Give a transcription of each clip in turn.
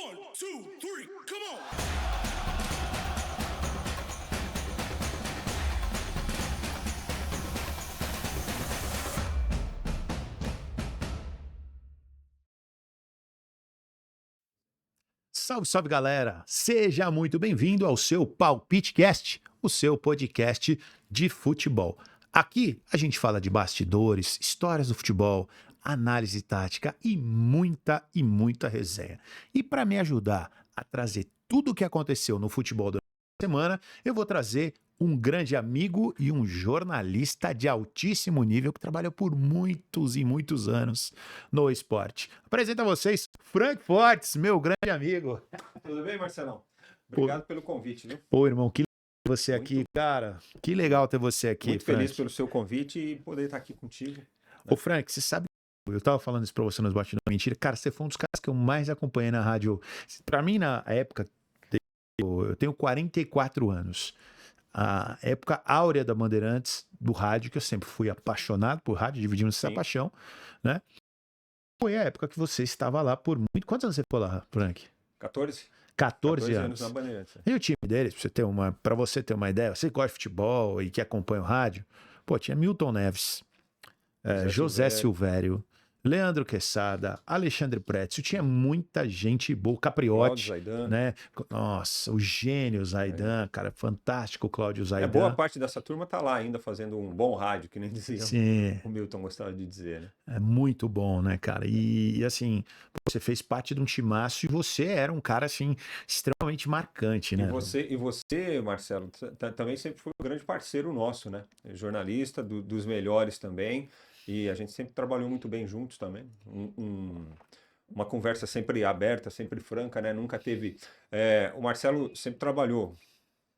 1, 2, 3, come on! Salve, salve galera! Seja muito bem-vindo ao seu PalpiteCast, o seu podcast de futebol. Aqui a gente fala de bastidores, histórias do futebol, análise tática e muita resenha. E para me ajudar a trazer tudo o que aconteceu no futebol da semana, eu vou trazer um grande amigo e um jornalista de altíssimo nível que trabalhou por muitos e muitos anos no esporte. Apresento a vocês Frank Fortes, meu grande amigo. Tudo bem, Marcelão? Obrigado pelo convite, viu? Pô, irmão, que legal ter você aqui, cara. Que legal ter você aqui, Muito Frank. feliz pelo seu convite e poder estar aqui contigo. Ô, Frank, você sabe, eu tava falando isso pra você nos bastidores, mentira. Cara, você foi um dos caras que eu mais acompanhei na rádio. Pra mim, na época, eu tenho 44 anos. A época áurea da Bandeirantes, do rádio, que eu sempre fui apaixonado por rádio, dividimos essa Sim. paixão, né? Foi a época que você estava lá por muito... Quantos anos você ficou lá, Frank? 14 14 anos anos. na Bandeirantes. E o time deles, pra você ter uma ideia, você gosta de futebol e que acompanha o rádio, pô, tinha Milton Neves, José Silvério, Leandro Quesada, Alexandre Prétzio, tinha muita gente boa, Capriotti, Cláudio Zaidan. né? Nossa, o gênio Zaidan, cara, fantástico Cláudio Zaidan. Boa parte dessa turma tá lá ainda fazendo um bom rádio, que nem dizia Sim, o Milton gostava de dizer, né? é muito bom, né, cara? E assim, você fez parte de um timaço e você era um cara, assim, extremamente marcante, né? E você, Marcelo, também sempre foi um grande parceiro nosso, né? Jornalista, dos melhores também. E a gente sempre trabalhou muito bem juntos também. Uma conversa sempre aberta, sempre franca, né? Nunca teve. O Marcelo sempre trabalhou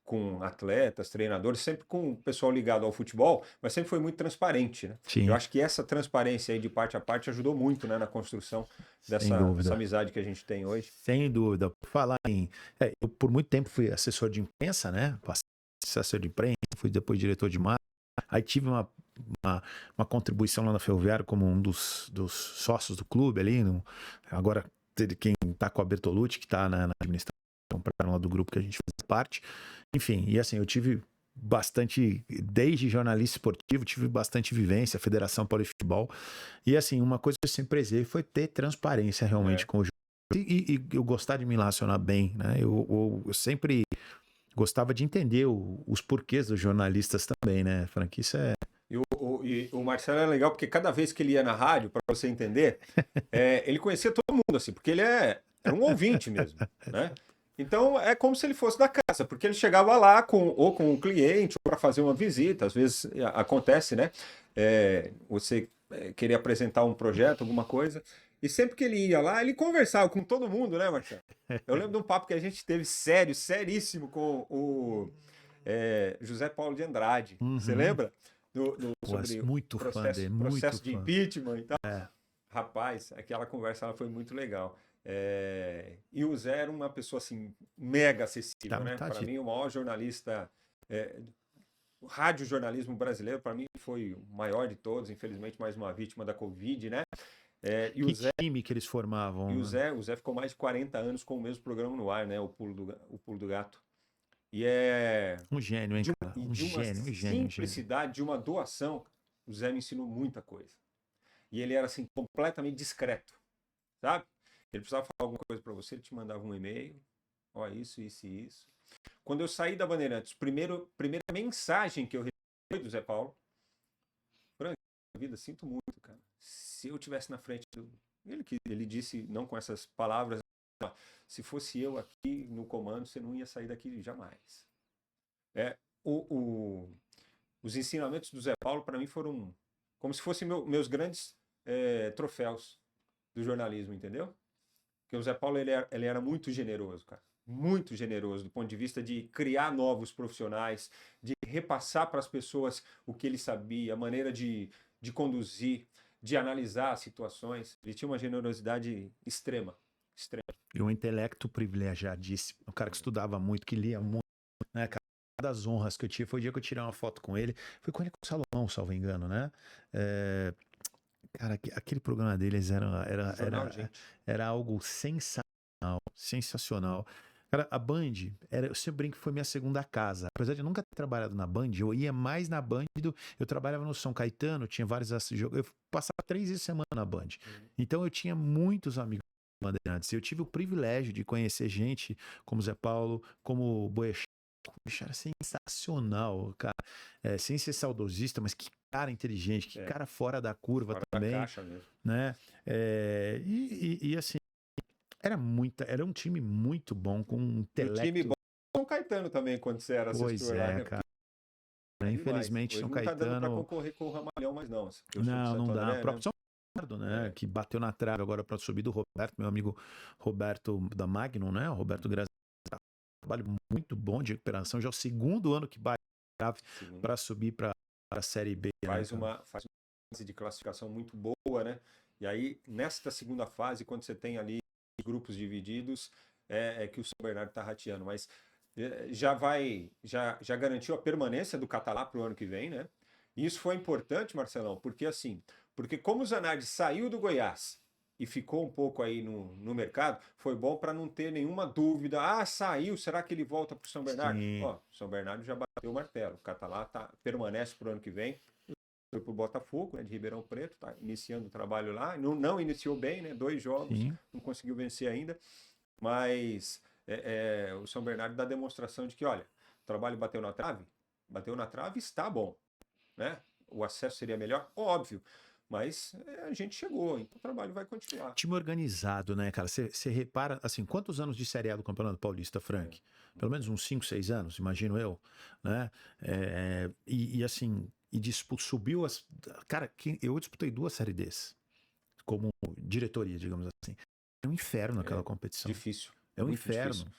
com atletas, treinadores, sempre com o pessoal ligado ao futebol, mas sempre foi muito transparente, né? Sim. Eu acho que essa transparência aí de parte a parte ajudou muito, né, na construção dessa amizade que a gente tem hoje. Sem dúvida. Por falar em... eu por muito tempo fui assessor de imprensa, né? Passei assessor de imprensa, fui depois diretor de marketing. Aí tive uma contribuição lá na Ferroviária como um dos sócios do clube ali. Agora, quem está com a Bertolucci, que está na administração, compraram lá do grupo que a gente faz parte. Enfim, e assim, eu tive bastante, desde jornalista esportivo, tive bastante vivência, Federação Paulista de Futebol. E assim, uma coisa que eu sempre prezei foi ter transparência realmente com o jogo. E eu gostar de me relacionar bem, né? Eu sempre gostava de entender os porquês dos jornalistas também, né, Frank? Isso é... E o Marcelo é legal porque cada vez que ele ia na rádio, para você entender, ele conhecia todo mundo, assim, porque ele era um ouvinte mesmo, né? Então é como se ele fosse da casa, porque ele chegava lá ou com um cliente, ou para fazer uma visita, às vezes acontece, né? Você queria apresentar um projeto, alguma coisa, e sempre que ele ia lá, ele conversava com todo mundo, né, Marcelo? Eu lembro de um papo que a gente teve seríssimo com o José Paulo de Andrade. Você lembra? Sobre muito processo de impeachment e tal. Rapaz, aquela conversa ela foi muito legal. E o Zé era uma pessoa assim, mega acessível, né? Para mim, o maior jornalista, o radiojornalismo brasileiro, para mim, foi o maior de todos, infelizmente, mais uma vítima da Covid, né? E o Zé, time que eles formavam. E o Zé ficou mais de 40 anos com o mesmo programa no ar, né? O Pulo do Gato. E um gênio, hein, cara? Um gênio. Simplicidade, de uma doação, o Zé me ensinou muita coisa. E ele era assim, completamente discreto, sabe? Ele precisava falar alguma coisa para você, ele te mandava um e-mail, ó, isso. Quando eu saí da Bandeirantes, primeira mensagem que eu recebi do Zé Paulo, Frank, vida, sinto muito, cara. Se eu tivesse na frente ele disse, não com essas palavras, se fosse eu aqui no comando, você não ia sair daqui jamais. Os ensinamentos do Zé Paulo, para mim, foram como se fossem meus grandes troféus do jornalismo, entendeu? Porque o Zé Paulo ele era muito generoso, cara. Muito generoso do ponto de vista de criar novos profissionais, de repassar para as pessoas o que ele sabia, a maneira de conduzir, de analisar as situações. Ele tinha uma generosidade extrema. E um intelecto privilegiadíssimo. Um cara que estudava muito, que lia muito, né, cara? Uma das honras que eu tive foi o dia que eu tirei uma foto com ele. Foi com ele com o Salomão, salvo engano, né? Cara, aquele programa deles era algo sensacional. sensacional. Cara, a Band, eu sempre brinco que foi minha segunda casa. Apesar de eu nunca ter trabalhado na Band, eu ia mais na Band eu trabalhava no São Caetano, tinha vários jogos. Eu passava 3 vezes por semana na Band. Então eu tinha muitos amigos bandeirantes. Eu tive o privilégio de conhecer gente como Zé Paulo, como Boechat. O bicho era sensacional, cara. Sem ser saudosista, mas que cara inteligente, que cara fora da curva Fora também. da caixa mesmo. Né? E assim, era um time muito bom, com um E o intelecto. time bom São Caetano também, quando você era assessor lá, né? Cara. Porque Infelizmente, São não tá dando pra Caetano. concorrer com o Ramalhão, mas não. Eu sou do Não Santo dá. André, O próprio São Bernardo, né? Que bateu na trave agora para subir do Roberto, meu amigo Roberto da Magnum, né? O Roberto Grazi. Trabalho muito bom de recuperação. Já é o segundo ano que bate na trave para subir para a Série B. Faz uma fase de classificação muito boa, né? E aí, nesta segunda fase, quando você tem ali grupos divididos, é que o São Bernardo está rateando. Mas já garantiu a permanência do Catalá para o ano que vem, né? E isso foi importante, Marcelão, porque como o Zanardi saiu do Goiás e ficou um pouco aí no mercado, foi bom para não ter nenhuma dúvida. Saiu, será que ele volta para o São Bernardo? Ó, o São Bernardo já bateu o martelo. O Catalá permanece para o ano que vem. Foi para o Botafogo, né, de Ribeirão Preto, tá iniciando o trabalho lá. Não iniciou bem, né? 2 jogos, não conseguiu vencer ainda. Mas o São Bernardo dá demonstração de que, olha, o trabalho bateu na trave, está bom, né? O acesso seria melhor, óbvio. Mas a gente chegou, então o trabalho vai continuar. Time organizado, né, cara? Você repara, assim, quantos anos de Série A do Campeonato Paulista, Frank? Pelo menos uns 5, 6 anos, imagino eu, né? Assim, subiu as... Cara, eu disputei 2 Série Ds como diretoria, digamos assim. É um inferno aquela competição. Difícil. É um inferno. Difícil.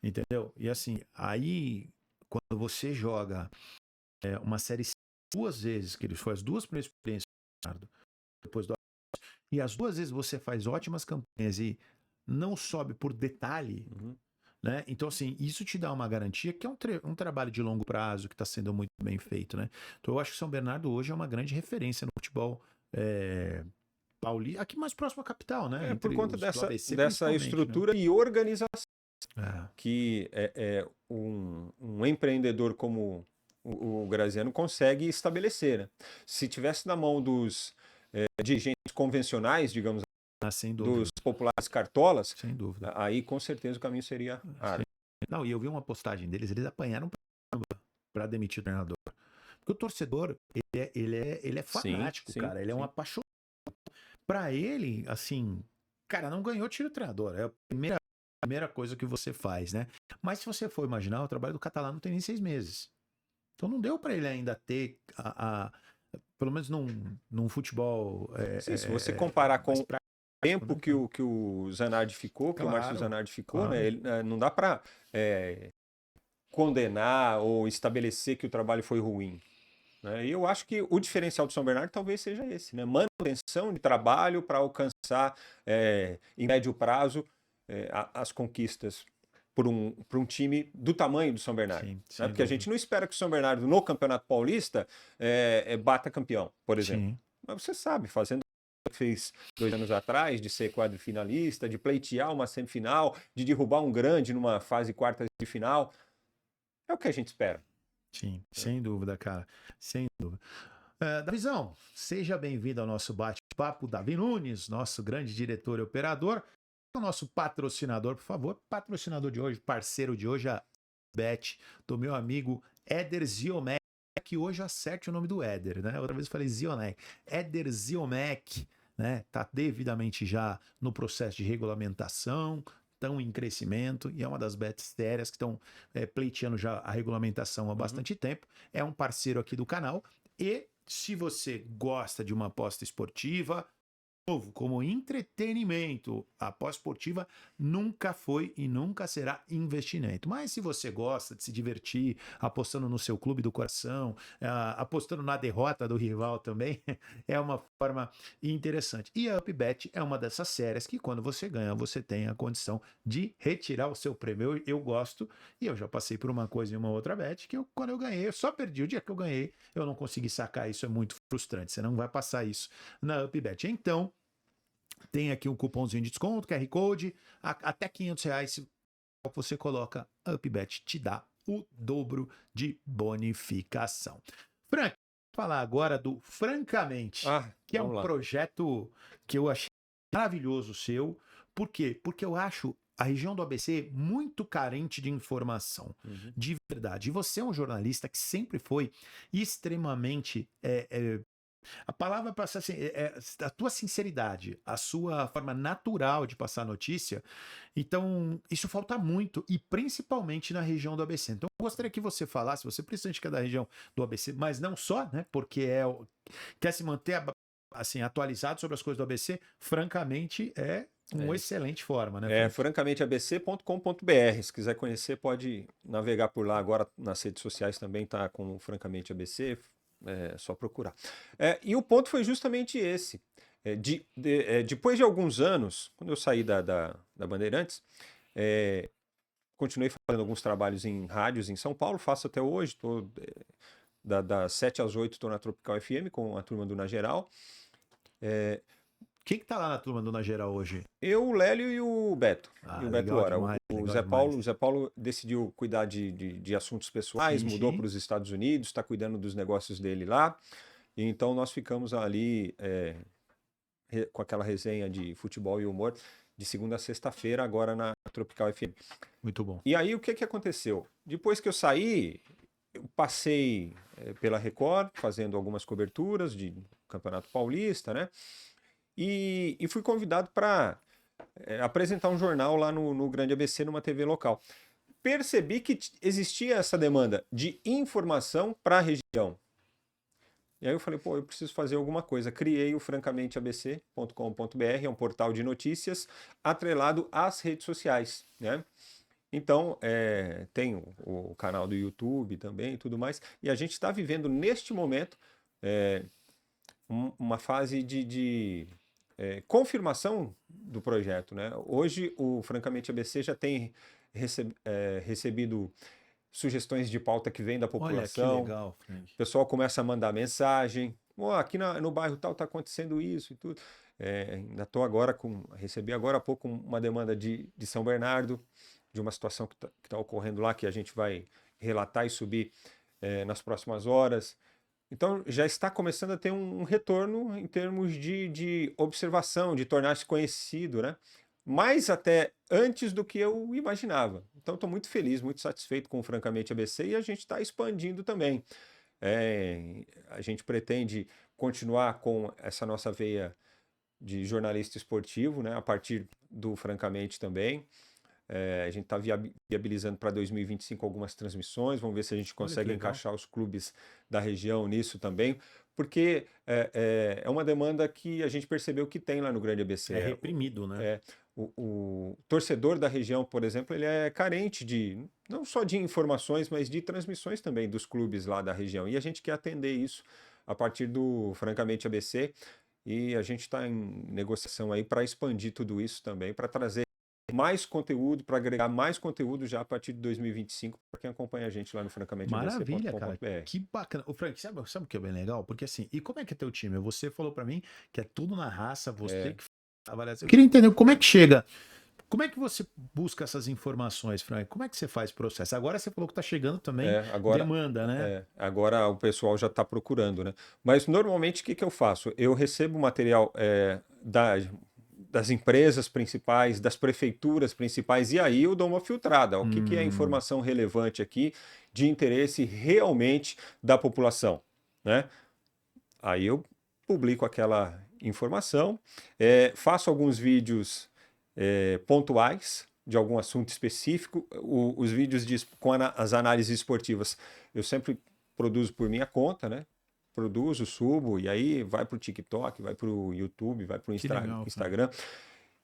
Entendeu? E assim, aí, quando você joga uma série 2 vezes, que foi as 2 primeiras experiências, depois do... E as 2 vezes você faz ótimas campanhas e não sobe por detalhe, né? Então, assim, isso te dá uma garantia que é um trabalho de longo prazo que está sendo muito bem feito, né? Então, eu acho que São Bernardo hoje é uma grande referência no futebol paulista, aqui mais próximo à capital, né? Por conta ABC, dessa estrutura, né? E organização. Que um empreendedor como o Graziano consegue estabelecer, né? Se tivesse na mão dos dirigentes convencionais, digamos, dos populares cartolas, sem dúvida, aí com certeza o caminho seria árduo. Não, e eu vi uma postagem deles, eles apanharam para demitir o treinador. Porque o torcedor, ele é fanático, sim, cara, ele é um apaixonado. Para ele, assim, cara, não ganhou, tira o treinador, é a primeira coisa que você faz, né? Mas se você for imaginar, o trabalho do Catalá não tem nem 6 meses. Então não deu para ele ainda ter pelo menos num futebol... se você comparar com o tempo que o Zanardi ficou, que o Márcio Zanardi ficou, né? Não dá para condenar ou estabelecer que o trabalho foi ruim. Né? E eu acho que o diferencial do São Bernardo talvez seja esse, né? Manutenção de trabalho para alcançar, em médio prazo, as conquistas por um time do tamanho do São Bernardo. Sim, né? Porque a gente não espera que o São Bernardo, no Campeonato Paulista, bata campeão, por exemplo. Sim. Mas você sabe, fazendo o que fez 2 anos atrás, de ser quadrifinalista, de pleitear uma semifinal, de derrubar um grande numa fase quartas de final, é o que a gente espera. Sim, sem dúvida, cara. Sem dúvida. Davizão, seja bem-vindo ao nosso bate-papo. Davi Nunes, nosso grande diretor e operador. O nosso patrocinador, por favor. Patrocinador de hoje, parceiro de hoje, a Bet, do meu amigo Éder Ziomek, que hoje acerte o nome do Éder, né? Outra vez eu falei Ziomek. Éder Ziomek, né? Tá devidamente já no processo de regulamentação, estão em crescimento e é uma das bets sérias que estão pleiteando já a regulamentação há bastante tempo. É um parceiro aqui do canal e se você gosta de uma aposta esportiva, como entretenimento, a aposta esportiva nunca foi e nunca será investimento. Mas se você gosta de se divertir, apostando no seu clube do coração, apostando na derrota do rival também, é uma forma interessante. E a UpBet é uma dessas séries que quando você ganha, você tem a condição de retirar o seu prêmio. Eu gosto, e eu já passei por uma coisa e uma outra bet, que quando eu ganhei, eu só perdi. O dia que eu ganhei, eu não consegui sacar. Isso é muito frustrante. Você não vai passar isso na UpBet. Então, Tem aqui um cupomzinho de desconto, QR Code, até R$ 500 se você coloca, a UpBet te dá o dobro de bonificação. Frank, vou falar agora do Francamente, que é um projeto que eu achei maravilhoso seu. Por quê? Porque eu acho a região do ABC muito carente de informação, de verdade. E você é um jornalista que sempre foi extremamente... a palavra para assim, a tua sinceridade, a sua forma natural de passar notícia. Então, isso falta muito, e principalmente na região do ABC. Então, eu gostaria que você falasse, você principalmente que é da região do ABC, mas não só, né? Porque quer se manter assim, atualizado sobre as coisas do ABC, francamente, é uma excelente forma, né? Francaменteabc.com.br. Se quiser conhecer, pode navegar por lá. Agora nas redes sociais também está com o Francamente ABC. É só procurar. E o ponto foi justamente esse. Depois de alguns anos, quando eu saí da Bandeirantes, continuei fazendo alguns trabalhos em rádios em São Paulo, faço até hoje. Das 7 às 8 estou na Tropical FM com a turma do Na Geral. Quem que tá lá na turma do Na Geral hoje? Eu, o Lélio e o Beto. E o Beto Hora. O Zé Paulo decidiu cuidar de assuntos pessoais, mudou para os Estados Unidos, está cuidando dos negócios dele lá. E então nós ficamos ali com aquela resenha de futebol e humor de segunda a sexta-feira, agora na Tropical FM. Muito bom. E aí o que aconteceu? Depois que eu saí, eu passei pela Record, fazendo algumas coberturas de Campeonato Paulista, né? E fui convidado para apresentar um jornal lá no Grande ABC, numa TV local. Percebi que existia essa demanda de informação para a região. E aí eu falei, eu preciso fazer alguma coisa. Criei o francamenteabc.com.br, é um portal de notícias atrelado às redes sociais, né? Então, tem o canal do YouTube também e tudo mais. E a gente está vivendo, neste momento, uma fase de confirmação do projeto, né? Hoje o Francamente ABC já tem recebido sugestões de pauta que vem da população. Olha, que legal, Frank. O pessoal começa a mandar mensagem. Aqui no bairro tal está acontecendo isso e tudo. Ainda estou agora recebi agora há pouco uma demanda de São Bernardo, de uma situação que tá ocorrendo lá, que a gente vai relatar e subir nas próximas horas. Então, já está começando a ter um retorno em termos de observação, de tornar-se conhecido, né? Mais até antes do que eu imaginava. Então, estou muito feliz, muito satisfeito com o Francamente ABC, e a gente está expandindo também. A gente pretende continuar com essa nossa veia de jornalista esportivo, né? A partir do Francamente também. A gente está viabilizando para 2025 algumas transmissões, vamos ver se a gente consegue encaixar os clubes da região nisso também, porque é uma demanda que a gente percebeu que tem lá no Grande ABC. É reprimido, né? O torcedor da região, por exemplo, ele é carente não só de informações, mas de transmissões também dos clubes lá da região. E a gente quer atender isso a partir do Francamente ABC, e a gente está em negociação aí para expandir tudo isso também, para trazer mais conteúdo, para agregar mais conteúdo já a partir de 2025, para quem acompanha a gente lá no francamenteabc.com.br. Maravilha, cara. Que bacana. O Frank, sabe o que é bem legal? Porque assim, e como é que é teu time? Você falou para mim que é tudo na raça, você que avaliação. Eu queria entender como é que chega. Como é que você busca essas informações, Frank? Como é que você faz o processo? Agora você falou que está chegando também demanda, né? Agora o pessoal já está procurando, né? Mas normalmente o que eu faço? Eu recebo material das empresas principais, das prefeituras principais, e aí eu dou uma filtrada. O que é informação relevante aqui, de interesse realmente da população, né? Aí eu publico aquela informação, faço alguns vídeos pontuais de algum assunto específico. Os vídeos com as análises esportivas eu sempre produzo por minha conta, né? Produzo, subo, e aí vai para o TikTok, vai para o YouTube, vai para o Instagram.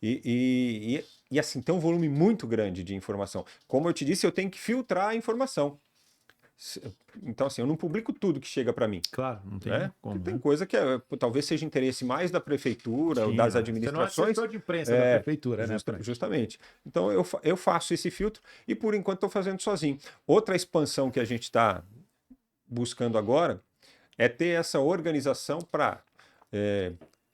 E assim, tem um volume muito grande de informação. Como eu te disse, eu tenho que filtrar a informação. Então, assim, eu não publico tudo que chega para mim. Claro, não tem como. Tem coisa que talvez seja interesse mais da prefeitura, ou das administrações. Você não é assessor de imprensa da prefeitura, né? Justamente. Então, eu faço esse filtro e, por enquanto, estou fazendo sozinho. Outra expansão que a gente está buscando agora é ter essa organização para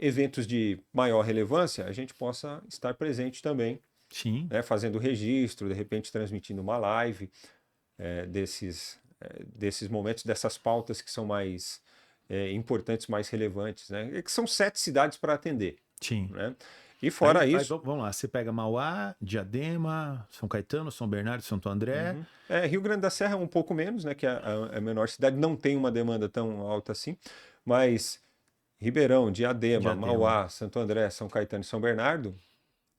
eventos de maior relevância, a gente possa estar presente também, Sim. né, fazendo registro, de repente transmitindo uma live desses momentos, dessas pautas que são mais importantes, mais relevantes, né? E que são 7 cidades para atender, Sim. né? E fora Aí, isso... vamos lá, você pega Mauá, Diadema, São Caetano, São Bernardo, Santo André. Rio Grande da Serra é um pouco menos, né? Que é a menor cidade, não tem uma demanda tão alta assim, mas Ribeirão, Diadema, Mauá, Santo André, São Caetano e São Bernardo,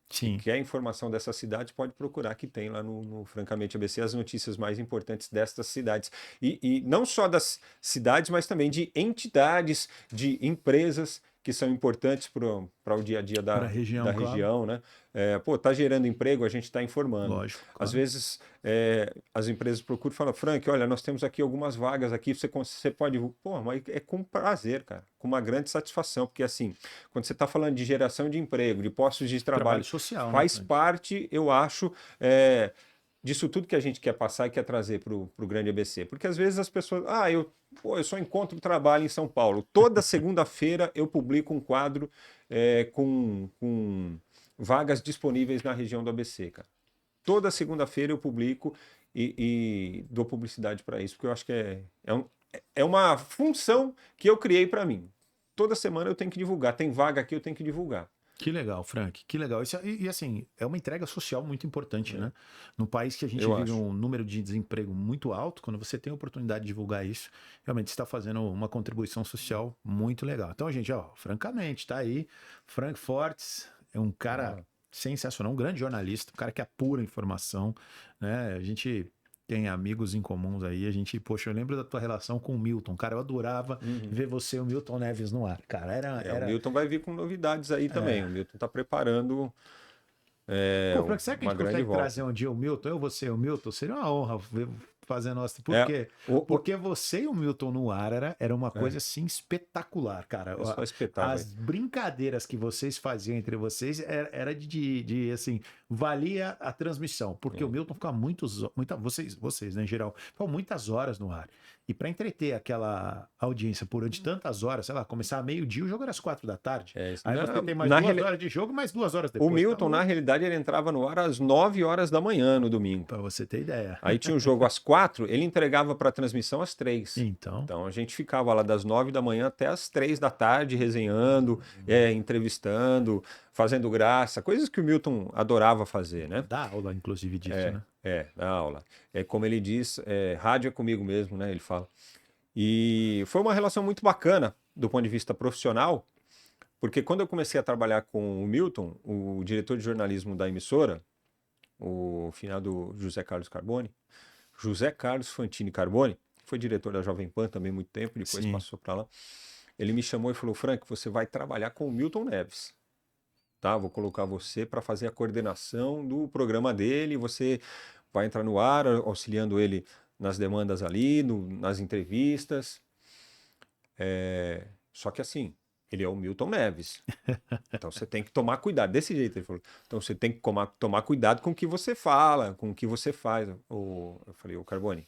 Sim. quer informação dessa cidade, pode procurar, que tem lá no Francamente ABC as notícias mais importantes destas cidades. E não só das cidades, mas também de entidades, de empresas que são importantes para o dia a dia da região, claro. região, né? Tá gerando emprego, a gente está informando. Lógico, claro. Às vezes as empresas procuram e falam, Frank, olha, nós temos aqui algumas vagas aqui, você pode... Pô, mas é com prazer, cara, com uma grande satisfação, porque assim, quando você está falando de geração de emprego, de postos de trabalho social, faz né, parte, eu acho, disso tudo que a gente quer passar e quer trazer para o Grande ABC. Porque às vezes as pessoas... eu só encontro trabalho em São Paulo. Toda segunda-feira eu publico um quadro com vagas disponíveis na região do ABC, cara. Toda segunda-feira eu publico e dou publicidade para isso, porque eu acho que é uma função que eu criei para mim. Toda semana eu tenho que divulgar. Tem vaga aqui, eu tenho que divulgar. Que legal, Frank, que legal. E assim, é uma entrega social muito importante, né? Num país que a gente Eu vive acho. um número de desemprego muito alto, quando você tem a oportunidade de divulgar isso, realmente está fazendo uma contribuição social muito legal. Então, gente, francamente, tá aí. Frank Fortes é um cara sensacional, um grande jornalista, um cara que apura informação, né? A gente tem amigos em comuns aí, poxa, eu lembro da tua relação com o Milton, cara, eu adorava ver você e o Milton Neves no ar, cara, O Milton vai vir com novidades aí também, o Milton tá preparando Frank, será que a uma gente grande consegue volta. trazer um dia o Milton, você e o Milton? Seria uma honra fazer nossa. Por quê? Porque você e o Milton no ar era uma coisa assim espetacular, cara. É só espetáculo. As brincadeiras que vocês faziam entre vocês era de assim, valia a transmissão, porque o Milton ficava vocês, né, em geral, ficam muitas horas no ar. E para entreter aquela audiência durante tantas horas, sei lá, começar a meio-dia, o jogo era às 4 da tarde. Aí você tem mais 2 horas de jogo, mais 2 horas depois. O Milton, na realidade, ele entrava no ar às 9 horas da manhã no domingo. Para você ter ideia. Aí tinha um jogo às 4, ele entregava para transmissão às 3. Então a gente ficava lá das 9 da manhã até às 3 da tarde, resenhando, entrevistando, fazendo graça, coisas que o Milton adorava fazer, né? Dá aula, inclusive, disso, né? Dá aula. Como ele diz, rádio é comigo mesmo, né? Ele fala. E foi uma relação muito bacana do ponto de vista profissional, porque quando eu comecei a trabalhar com o Milton, o diretor de jornalismo da emissora, o finado José Carlos Fantini Carboni, foi diretor da Jovem Pan também muito tempo, depois passou para lá. Ele me chamou e falou, Frank, você vai trabalhar com o Milton Neves. Tá? Vou colocar você para fazer a coordenação do programa dele, você vai entrar no ar, auxiliando ele nas demandas ali, nas entrevistas. Só que assim, ele é o Milton Neves. Então você tem que tomar cuidado. Desse jeito ele falou. Então você tem que tomar cuidado com o que você fala, com o que você faz. Eu falei, Carboni,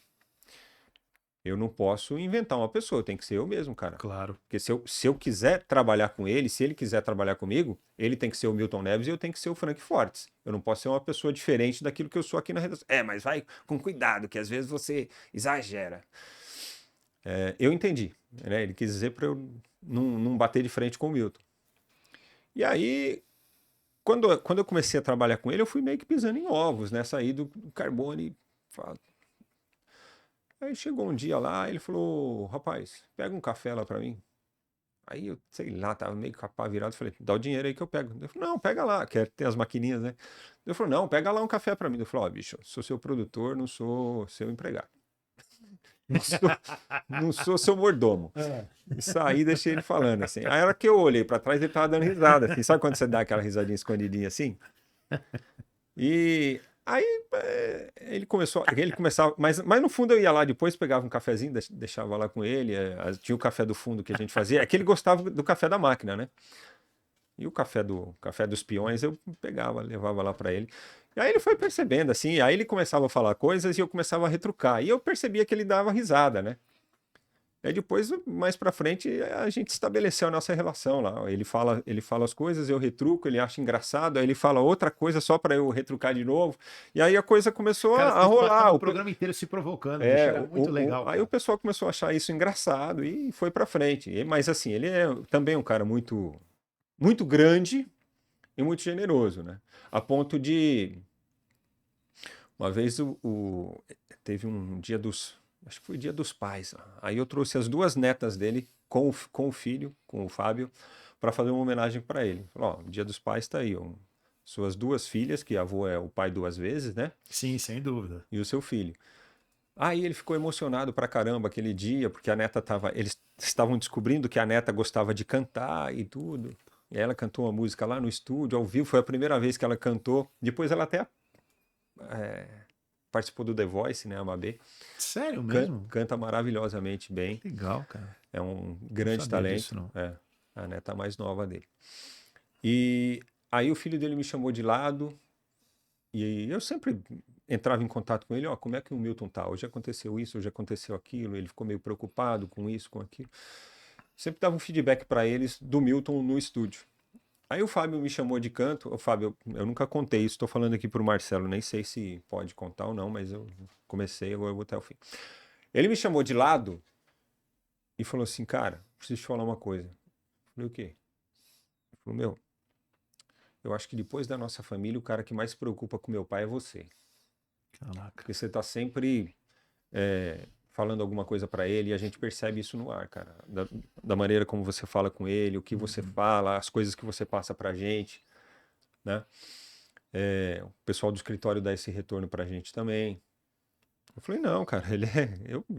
eu não posso inventar uma pessoa, tem que ser eu mesmo, cara. Claro. Porque se eu quiser trabalhar com ele, se ele quiser trabalhar comigo, ele tem que ser o Milton Neves e eu tenho que ser o Frank Fortes. Eu não posso ser uma pessoa diferente daquilo que eu sou aqui na redação. Mas vai com cuidado, que às vezes você exagera. Eu entendi, né? Ele quis dizer para eu não bater de frente com o Milton. E aí, quando eu comecei a trabalhar com ele, eu fui meio que pisando em ovos, né? Saí do Carboni. Aí chegou um dia lá, ele falou, rapaz, pega um café lá pra mim. Aí eu, sei lá, tava meio capaz virado, falei, dá o dinheiro aí que eu pego. Ele falou, não, pega lá, que tem as maquininhas, né? Ele falou, não, pega lá um café pra mim. Eu falei, bicho, sou seu produtor, não sou seu empregado. Não sou seu mordomo. Isso aí deixei ele falando, assim. Aí a hora que eu olhei pra trás, ele tava dando risada, assim. Sabe quando você dá aquela risadinha escondidinha assim? E... aí ele começava, mas no fundo eu ia lá depois, pegava um cafezinho, deixava lá com ele, tinha o café do fundo que a gente fazia, que ele gostava do café da máquina, né? E o café dos peões eu pegava, levava lá para ele. E aí ele foi percebendo, assim, aí ele começava a falar coisas e eu começava a retrucar, e eu percebia que ele dava risada, né? Aí depois, mais pra frente, a gente estabeleceu a nossa relação lá. Ele fala as coisas, eu retruco, ele acha engraçado, aí ele fala outra coisa só pra eu retrucar de novo. E aí a coisa começou Cara, a vocês passavam rolar. o programa inteiro se provocando, bicho, É, era muito legal, aí o cara. pessoal começou a achar isso engraçado e foi pra frente. Mas assim, ele é também um cara muito grande e muito generoso, né? A ponto de uma vez teve um dia acho que foi dia dos pais. Aí eu trouxe as duas netas dele com o filho, com o Fábio, para fazer uma homenagem para ele. Falou, ó, o dia dos pais tá aí, ó. Suas duas filhas, que avô é o pai duas vezes, né? Sim, sem dúvida. E o seu filho. Aí ele ficou emocionado pra caramba aquele dia, porque a neta tava. Eles estavam descobrindo que a neta gostava de cantar e tudo. E aí ela cantou uma música lá no estúdio, ao vivo, foi a primeira vez que ela cantou. Depois ela até é, participou do The Voice, né, a Mabê. Sério mesmo? Canta maravilhosamente bem. Legal, cara. É um Não grande sabia talento. disso, não. É, a neta mais nova dele. E aí o filho dele me chamou de lado e eu sempre entrava em contato com ele, ó, como é que o Milton tá? Hoje aconteceu isso, hoje aconteceu aquilo. Ele ficou meio preocupado com isso, com aquilo. Sempre dava um feedback para eles do Milton no estúdio. Aí o Fábio me chamou de canto. O Fábio, eu nunca contei isso, estou falando aqui para o Marcelo, nem sei se pode contar ou não, mas eu comecei, agora eu vou até o fim. Ele me chamou de lado e falou assim, cara, preciso te falar uma coisa. Eu falei, o quê? Ele falou, meu, eu acho que depois da nossa família, o cara que mais se preocupa com meu pai é você. Caraca. Porque você tá sempre falando alguma coisa para ele e a gente percebe isso no ar, cara. Da maneira como você fala com ele, o que você fala, as coisas que você passa pra gente, né? O pessoal do escritório dá esse retorno pra gente também. Eu falei, não, cara,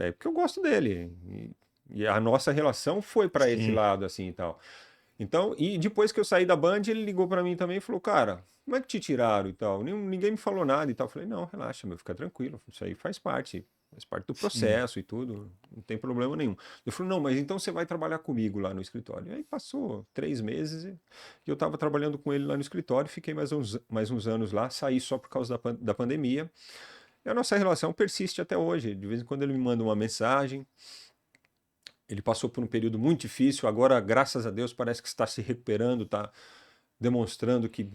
é porque eu gosto dele. E a nossa relação foi pra esse Sim. lado, assim, e tal. Então, e depois que eu saí da Band, ele ligou pra mim também e falou, cara, como é que te tiraram e tal? Ninguém me falou nada e tal. Eu falei, não, relaxa, meu, fica tranquilo, isso aí faz parte do Sim. processo e tudo, não tem problema nenhum. Ele falou, não, mas então você vai trabalhar comigo lá no escritório. E aí passou 3 meses e eu estava trabalhando com ele lá no escritório, fiquei mais uns anos lá, saí só por causa da pandemia. E a nossa relação persiste até hoje. De vez em quando ele me manda uma mensagem. Ele passou por um período muito difícil, agora, graças a Deus, parece que está se recuperando, está demonstrando que.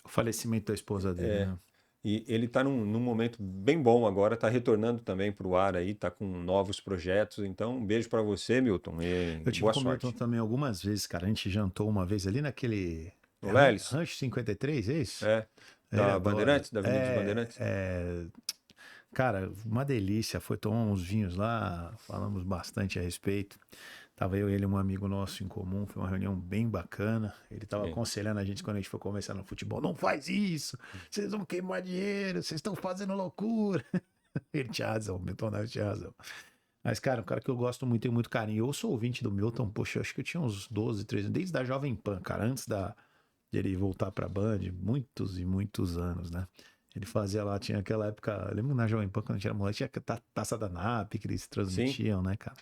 O falecimento da esposa dele, né? E ele está num momento bem bom agora, está retornando também para o ar aí, está com novos projetos. Então, um beijo para você, Milton, e Eu tive boa com o Milton sorte. também algumas vezes, cara. A gente jantou uma vez ali naquele No Lelis, Rancho 53, é isso? Ele da adora. Bandeirantes, da Avenida dos Bandeirantes. Cara, uma delícia. Foi tomar uns vinhos lá, falamos bastante a respeito. Tava eu e ele, um amigo nosso em comum, foi uma reunião bem bacana. Ele tava Sim. aconselhando a gente quando a gente foi começar no futebol. Não faz isso, vocês vão queimar dinheiro, vocês estão fazendo loucura. Ele tinha razão, o Milton Neves tinha razão. Mas, cara, um cara que eu gosto muito, tenho muito carinho. Eu sou ouvinte do Milton, poxa, eu acho que eu tinha uns 12, 13, desde a Jovem Pan, cara, antes de ele voltar pra Band, muitos e muitos anos, né? Ele fazia lá, tinha aquela época, lembra na Jovem Pan, quando a gente era moleque, tinha a taça da NAP que eles transmitiam, né, cara?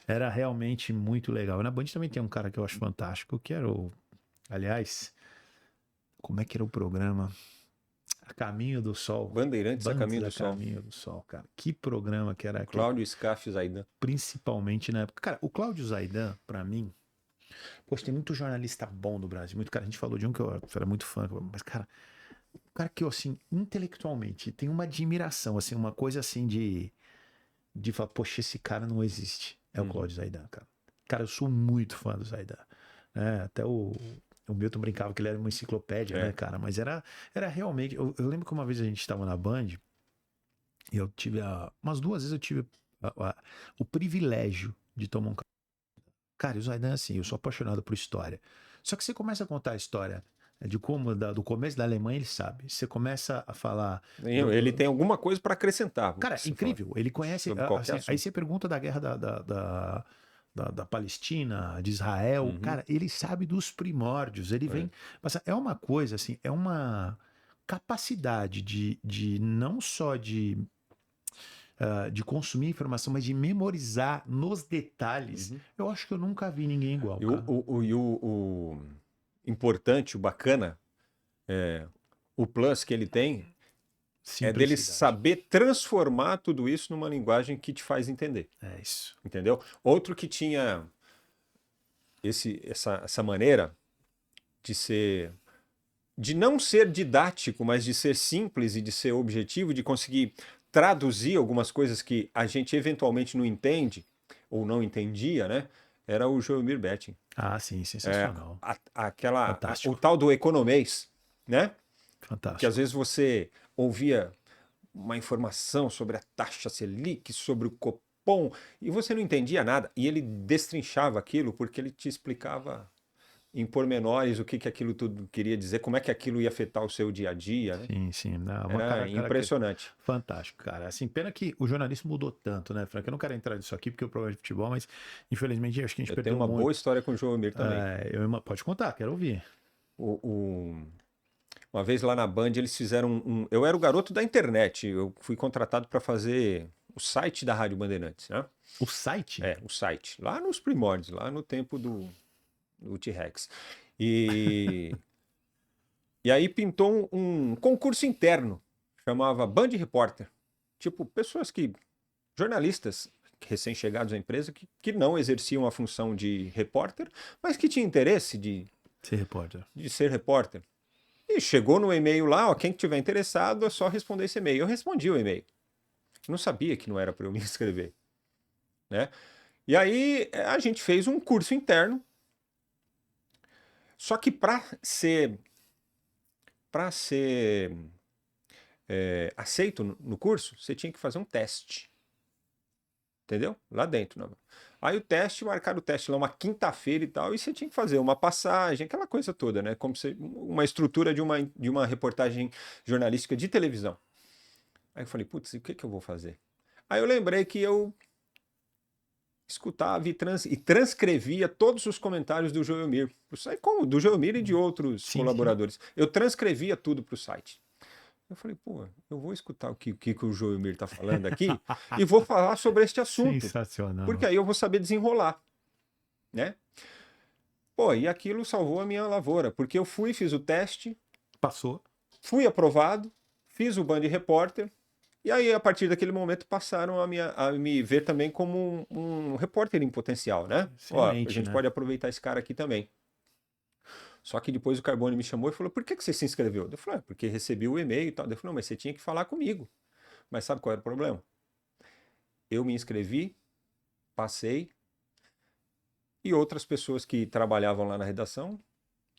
Era realmente muito legal. E na Band também tem um cara que eu acho fantástico, que era o... Aliás, como é que era o programa? A Caminho do Sol. Bandeirantes a Caminho do Sol. Caminho do Sol, cara. Que programa que era aquele. Cláudio Scaff Zaidan. Principalmente na época. Cara, o Cláudio Zaidan, pra mim... Poxa, tem muito jornalista bom do Brasil. Muito cara, a gente falou de um que eu era muito fã, mas, cara... O cara que eu, assim, intelectualmente, tem uma admiração, assim, uma coisa assim de falar, poxa, esse cara não existe. É o Cláudio Zaidan, cara. Cara, eu sou muito fã do Zaidan. Até o Milton brincava que ele era uma enciclopédia, né, cara? Mas era realmente... Eu lembro que uma vez a gente estava na Band e eu tive umas 2 vezes eu tive o privilégio de tomar um café. Cara, e o Zaidan, assim, eu sou apaixonado por história. Só que você começa a contar a história de como, do começo da Alemanha, ele sabe. Você começa a falar... Ele tem alguma coisa para acrescentar. Cara, incrível. Ele conhece... Assim, aí você pergunta da guerra da Palestina, de Israel. Cara, ele sabe dos primórdios. Ele vem... Mas é uma coisa, assim, é uma capacidade de não só de consumir informação, mas de memorizar nos detalhes. Eu acho que eu nunca vi ninguém igual, E cara. o importante, o bacana, o plus que ele tem É dele Simplicidade. saber transformar tudo isso numa linguagem que te faz entender, É isso. entendeu? Outro que tinha essa maneira de não ser didático, mas de ser simples e de ser objetivo, de conseguir traduzir algumas coisas que a gente eventualmente não entende ou não entendia, né? Era o Joelmir Betting. Ah, sim, sensacional. O Fantástico. tal do economês, né? Que Fantástico. às vezes você ouvia uma informação sobre a taxa Selic, sobre o Copom, e você não entendia nada. E ele destrinchava aquilo porque ele te explicava em pormenores o que aquilo tudo queria dizer, como é que aquilo ia afetar o seu dia a dia, né? Sim, sim. Não, Era impressionante. Fantástico, cara. Assim, pena que o jornalismo mudou tanto, né, Frank? Eu não quero entrar nisso aqui porque é o problema de futebol, mas infelizmente acho que a gente Eu perdeu tenho uma muito. boa história com o Joelmir também. Pode contar, quero ouvir. Uma vez lá na Band eles fizeram Eu era o garoto da internet, eu fui contratado para fazer o site da Rádio Bandeirantes, né? O site? O site, lá nos primórdios, lá no tempo do T-Rex. E aí pintou um concurso interno, chamava Band Repórter. Tipo, jornalistas recém-chegados à empresa que não exerciam a função de repórter, mas que tinham interesse Ser repórter. de ser repórter. E chegou no e-mail lá, ó, quem tiver interessado é só responder esse e-mail. Eu respondi o e-mail. Não sabia que não era para eu me inscrever, né? E aí a gente fez um curso interno. Só que para ser aceito no curso, você tinha que fazer um teste. Entendeu? Lá dentro. Não. Aí marcaram o teste lá uma quinta-feira e tal, e você tinha que fazer uma passagem, aquela coisa toda, né? Como uma estrutura de uma reportagem jornalística de televisão. Aí eu falei, putz, o que eu vou fazer? Aí eu lembrei que eu escutava e transcrevia todos os comentários do Joelmir. Do Joelmir e de outros colaboradores. Sim. Eu transcrevia tudo para o site. Eu falei, pô, eu vou escutar o que o Joelmir está falando aqui e vou falar sobre este assunto. Sensacional. Porque aí eu vou saber desenrolar, né? Pô, e aquilo salvou a minha lavoura, porque eu fiz o teste. Passou. Fui aprovado, fiz o Band Repórter, e aí a partir daquele momento passaram a me ver também como um repórter em potencial, né? Ó, a gente pode aproveitar esse cara aqui também. Só que depois o Carbone me chamou e falou, por que você se inscreveu? Eu falei, porque recebi o e-mail e tal. Ele falou, não, mas você tinha que falar comigo. Mas sabe qual era o problema? Eu me inscrevi, passei, e outras pessoas que trabalhavam lá na redação,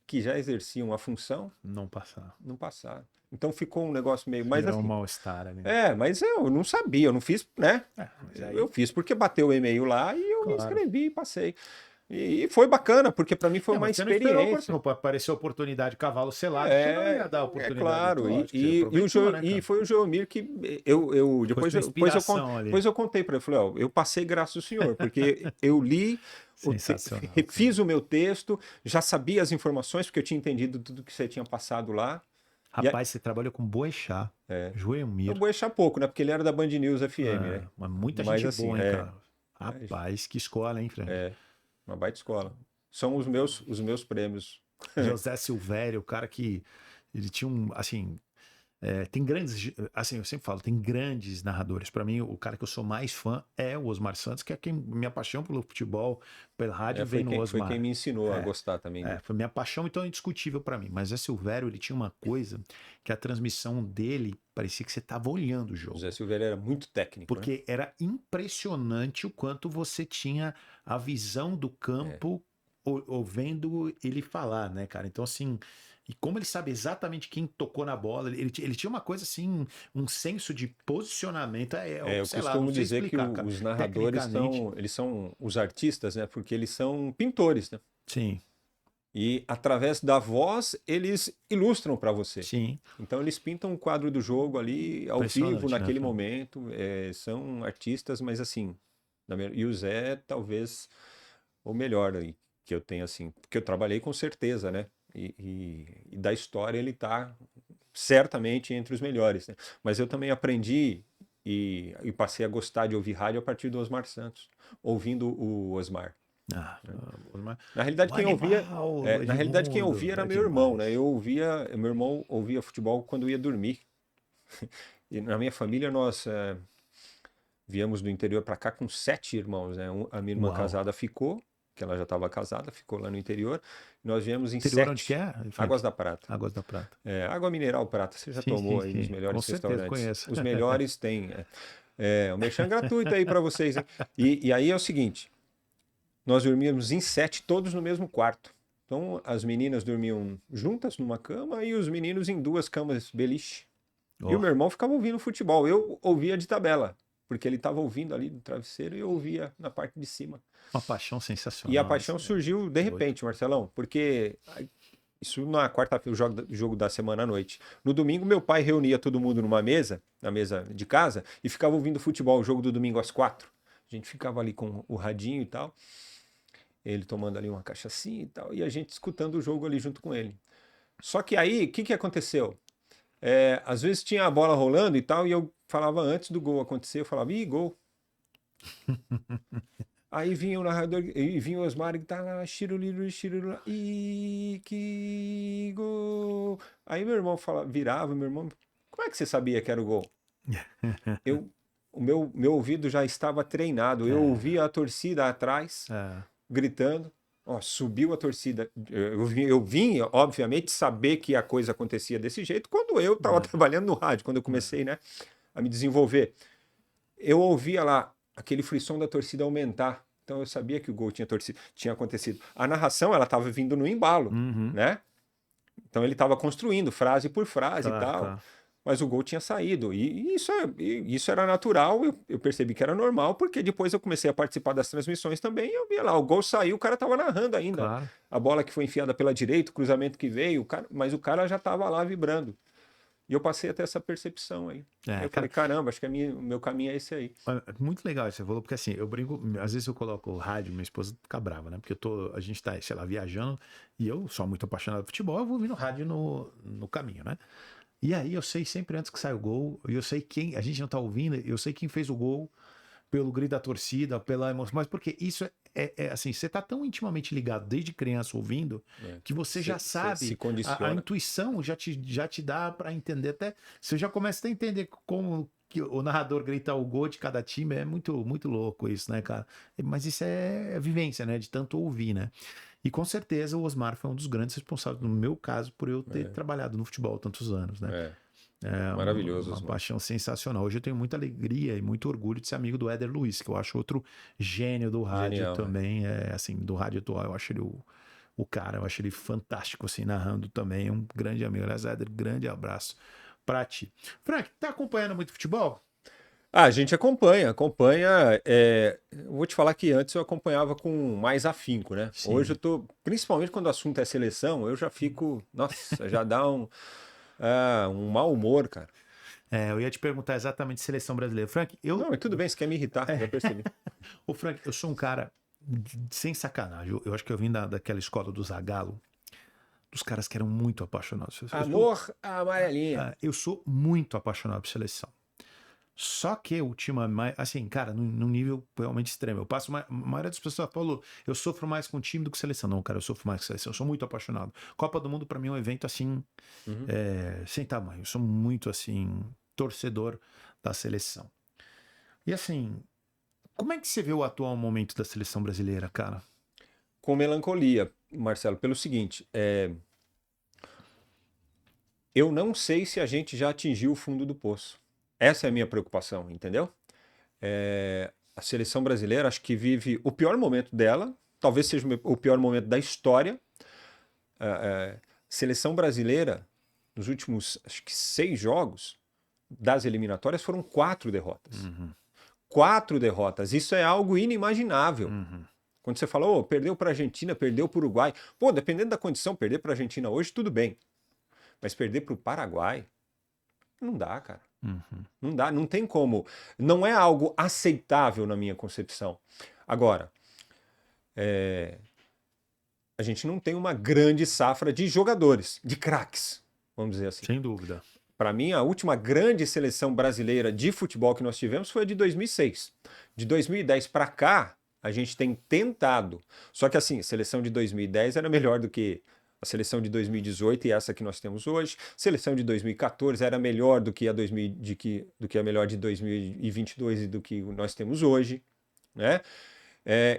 que já exerciam a função, não passaram. Então ficou um negócio meio... Mas virou assim, um mal-estar ali. Mas eu não sabia, eu não fiz, né? Eu fiz porque bateu o e-mail lá e eu me inscrevi e passei. E foi bacana, porque para mim foi uma experiência. Apareceu a oportunidade, cavalo selado, você não ia dar a oportunidade. Claro, e foi o Joelmir que depois eu contei para ele, falei, eu passei graças ao senhor, porque eu li, fiz o meu texto, já sabia as informações, porque eu tinha entendido tudo que você tinha passado lá. Rapaz, você trabalhou com Boechat, Joelmir. O Boechat pouco, né? Porque ele era da Band News FM, né? Mas muita gente assim, boa, hein, cara? Rapaz, que escola, hein, Frank? Uma baita escola. São os meus prêmios. José Silvério, o cara que ele tinha assim, tem grandes, assim, eu sempre falo, tem grandes narradores. Para mim, o cara que eu sou mais fã é o Osmar Santos, que é minha paixão pelo futebol, pela rádio, veio no Osmar. Foi quem me ensinou a gostar também. Foi minha paixão, então é indiscutível para mim. Mas o Silvério, ele tinha uma coisa que a transmissão dele parecia que você estava olhando o jogo. O Zé Silvério era muito técnico. Porque era impressionante o quanto você tinha a visão do campo ouvindo ele falar, né, cara? Então, assim, e como ele sabe exatamente quem tocou na bola, ele tinha uma coisa assim, um senso de posicionamento. Eu costumo dizer que os narradores eles são os artistas, né? Porque eles são pintores, né? Sim. E através da voz, eles ilustram para você. Sim. Então eles pintam um quadro do jogo ali, ao vivo, naquele momento. São artistas, mas assim... E o Zé, talvez, o melhor aí, que eu tenho, assim... Porque eu trabalhei com certeza, né? E da história ele está certamente entre os melhores, né? Mas eu também aprendi e passei a gostar de ouvir rádio a partir do Osmar Santos, ouvindo o Osmar. Na realidade, quem ouvia era meu irmão, né? Meu irmão ouvia futebol quando ia dormir. E na minha família nós viemos do interior para cá com 7 irmãos, né? A minha irmã Uau. casada ficou, que ela já estava casada, ficou lá no interior. Nós viemos em Interior onde 7. que é, Frank? Águas da Prata. Águas da Prata. Água mineral prata, você já Sim, tomou sim, aí nos sim. Com melhores certeza restaurantes. conheço. Os melhores têm. O merchan gratuito aí para vocês, hein? E aí é o seguinte: nós dormíamos em 7, todos no mesmo quarto. Então as meninas dormiam juntas numa cama e os meninos em 2 camas beliche. E o meu irmão ficava ouvindo futebol. Eu ouvia de tabela, porque ele estava ouvindo ali do travesseiro e eu ouvia na parte de cima. Uma paixão sensacional. E a paixão surgiu de repente, Marcelão, porque isso na quarta-feira, o jogo da semana à noite. No domingo, meu pai reunia todo mundo numa mesa, na mesa de casa, e ficava ouvindo futebol, o jogo do domingo às 4. A gente ficava ali com o radinho e tal, ele tomando ali uma cachaçinha e tal, e a gente escutando o jogo ali junto com ele. Só que aí, o que aconteceu? Às vezes tinha a bola rolando e tal, e eu falava antes do gol acontecer, eu falava, ih, gol. Aí vinha o narrador, e vinha o Osmar que tá lá, xiruliro, e que gol. Aí meu irmão virava, meu irmão, como é que você sabia que era o gol? O meu ouvido já estava treinado, eu ouvia a torcida atrás, gritando, subiu a torcida. Eu vim, obviamente, saber que a coisa acontecia desse jeito quando eu estava trabalhando no rádio, quando eu comecei, né, a me desenvolver. Eu ouvia lá aquele frisson da torcida aumentar. Então eu sabia que o gol tinha acontecido. A narração, ela estava vindo no embalo, né? Então ele estava construindo frase por frase e tal. Claro. Mas o gol tinha saído. E isso era natural, eu percebi que era normal, porque depois eu comecei a participar das transmissões também e eu via lá, o gol saiu, o cara estava narrando ainda. Claro. A bola que foi enfiada pela direita, o cruzamento que veio, mas o cara já estava lá vibrando. E eu passei a ter essa percepção aí. Eu falei, caramba, acho que o meu caminho é esse aí. Muito legal isso que você falou, porque assim, eu brinco, às vezes eu coloco o rádio, minha esposa fica brava, né? Porque a gente tá, sei lá, viajando, e eu sou muito apaixonado por futebol, eu vou ouvindo rádio no caminho, né? E aí eu sei sempre antes que sai o gol, eu sei quem, a gente não tá ouvindo, eu sei quem fez o gol, pelo grito da torcida, pela emoção, mas porque isso assim, você tá tão intimamente ligado desde criança ouvindo, que você já sabe, se condiciona. A intuição já te dá para entender, até você já começa a entender como que o narrador grita o gol de cada time, é muito, muito louco isso, né, cara? Mas isso é vivência, né, de tanto ouvir, né? E com certeza o Osmar foi um dos grandes responsáveis, no meu caso, por eu ter trabalhado no futebol tantos anos, né? Maravilhoso. Uma paixão sensacional. Hoje eu tenho muita alegria e muito orgulho de ser amigo do Éder Luiz, que eu acho outro gênio do rádio. Genial, também. Assim, do rádio atual, eu acho ele o cara, eu acho ele fantástico, assim, narrando também. É um grande amigo. Aliás, Éder, grande abraço pra ti. Frank, tá acompanhando muito futebol? A gente acompanha. Vou te falar que antes eu acompanhava com mais afinco, né? Sim. Hoje eu tô, principalmente quando o assunto é seleção, eu já fico, nossa, já dá um mau humor, cara. Eu ia te perguntar exatamente seleção brasileira. Frank, Não, mas tudo bem, você quer me irritar, já percebi. Ô, Frank, eu sou um cara sem sacanagem. Eu acho que eu vim daquela escola do Zagallo, dos caras que eram muito apaixonados. Amor amarelinha. Eu sou muito apaixonado por seleção. Só que ultimamente, assim, cara, num nível realmente extremo. Eu passo, a maioria das pessoas falou, eu sofro mais com time do que seleção. Não, cara, eu sofro mais com seleção. Eu sou muito apaixonado. Copa do Mundo, pra mim, é um evento, assim, sem tamanho. Eu sou muito, assim, torcedor da seleção. E, assim, como é que você vê o atual momento da seleção brasileira, cara? Com melancolia, Marcelo, pelo seguinte, eu não sei se a gente já atingiu o fundo do poço. Essa é a minha preocupação, entendeu? A seleção brasileira acho que vive o pior momento dela, talvez seja o pior momento da história. A seleção brasileira, nos últimos, acho que 6 jogos das eliminatórias, foram 4 derrotas. 4 derrotas, isso é algo inimaginável. Quando você fala, perdeu para a Argentina, perdeu para o Uruguai. Pô, dependendo da condição, perder para a Argentina hoje, tudo bem. Mas perder para o Paraguai, não dá, cara. Não dá, não tem como. Não é algo aceitável na minha concepção. Agora, a gente não tem uma grande safra de jogadores, de craques, vamos dizer assim. Sem dúvida. Para mim, a última grande seleção brasileira de futebol que nós tivemos foi a de 2006. De 2010 para cá, a gente tem tentado. Só que assim, a seleção de 2010 era melhor do que A seleção de 2018 e essa que nós temos hoje. Seleção de 2014 era melhor do que a melhor de 2022 e do que nós temos hoje, né?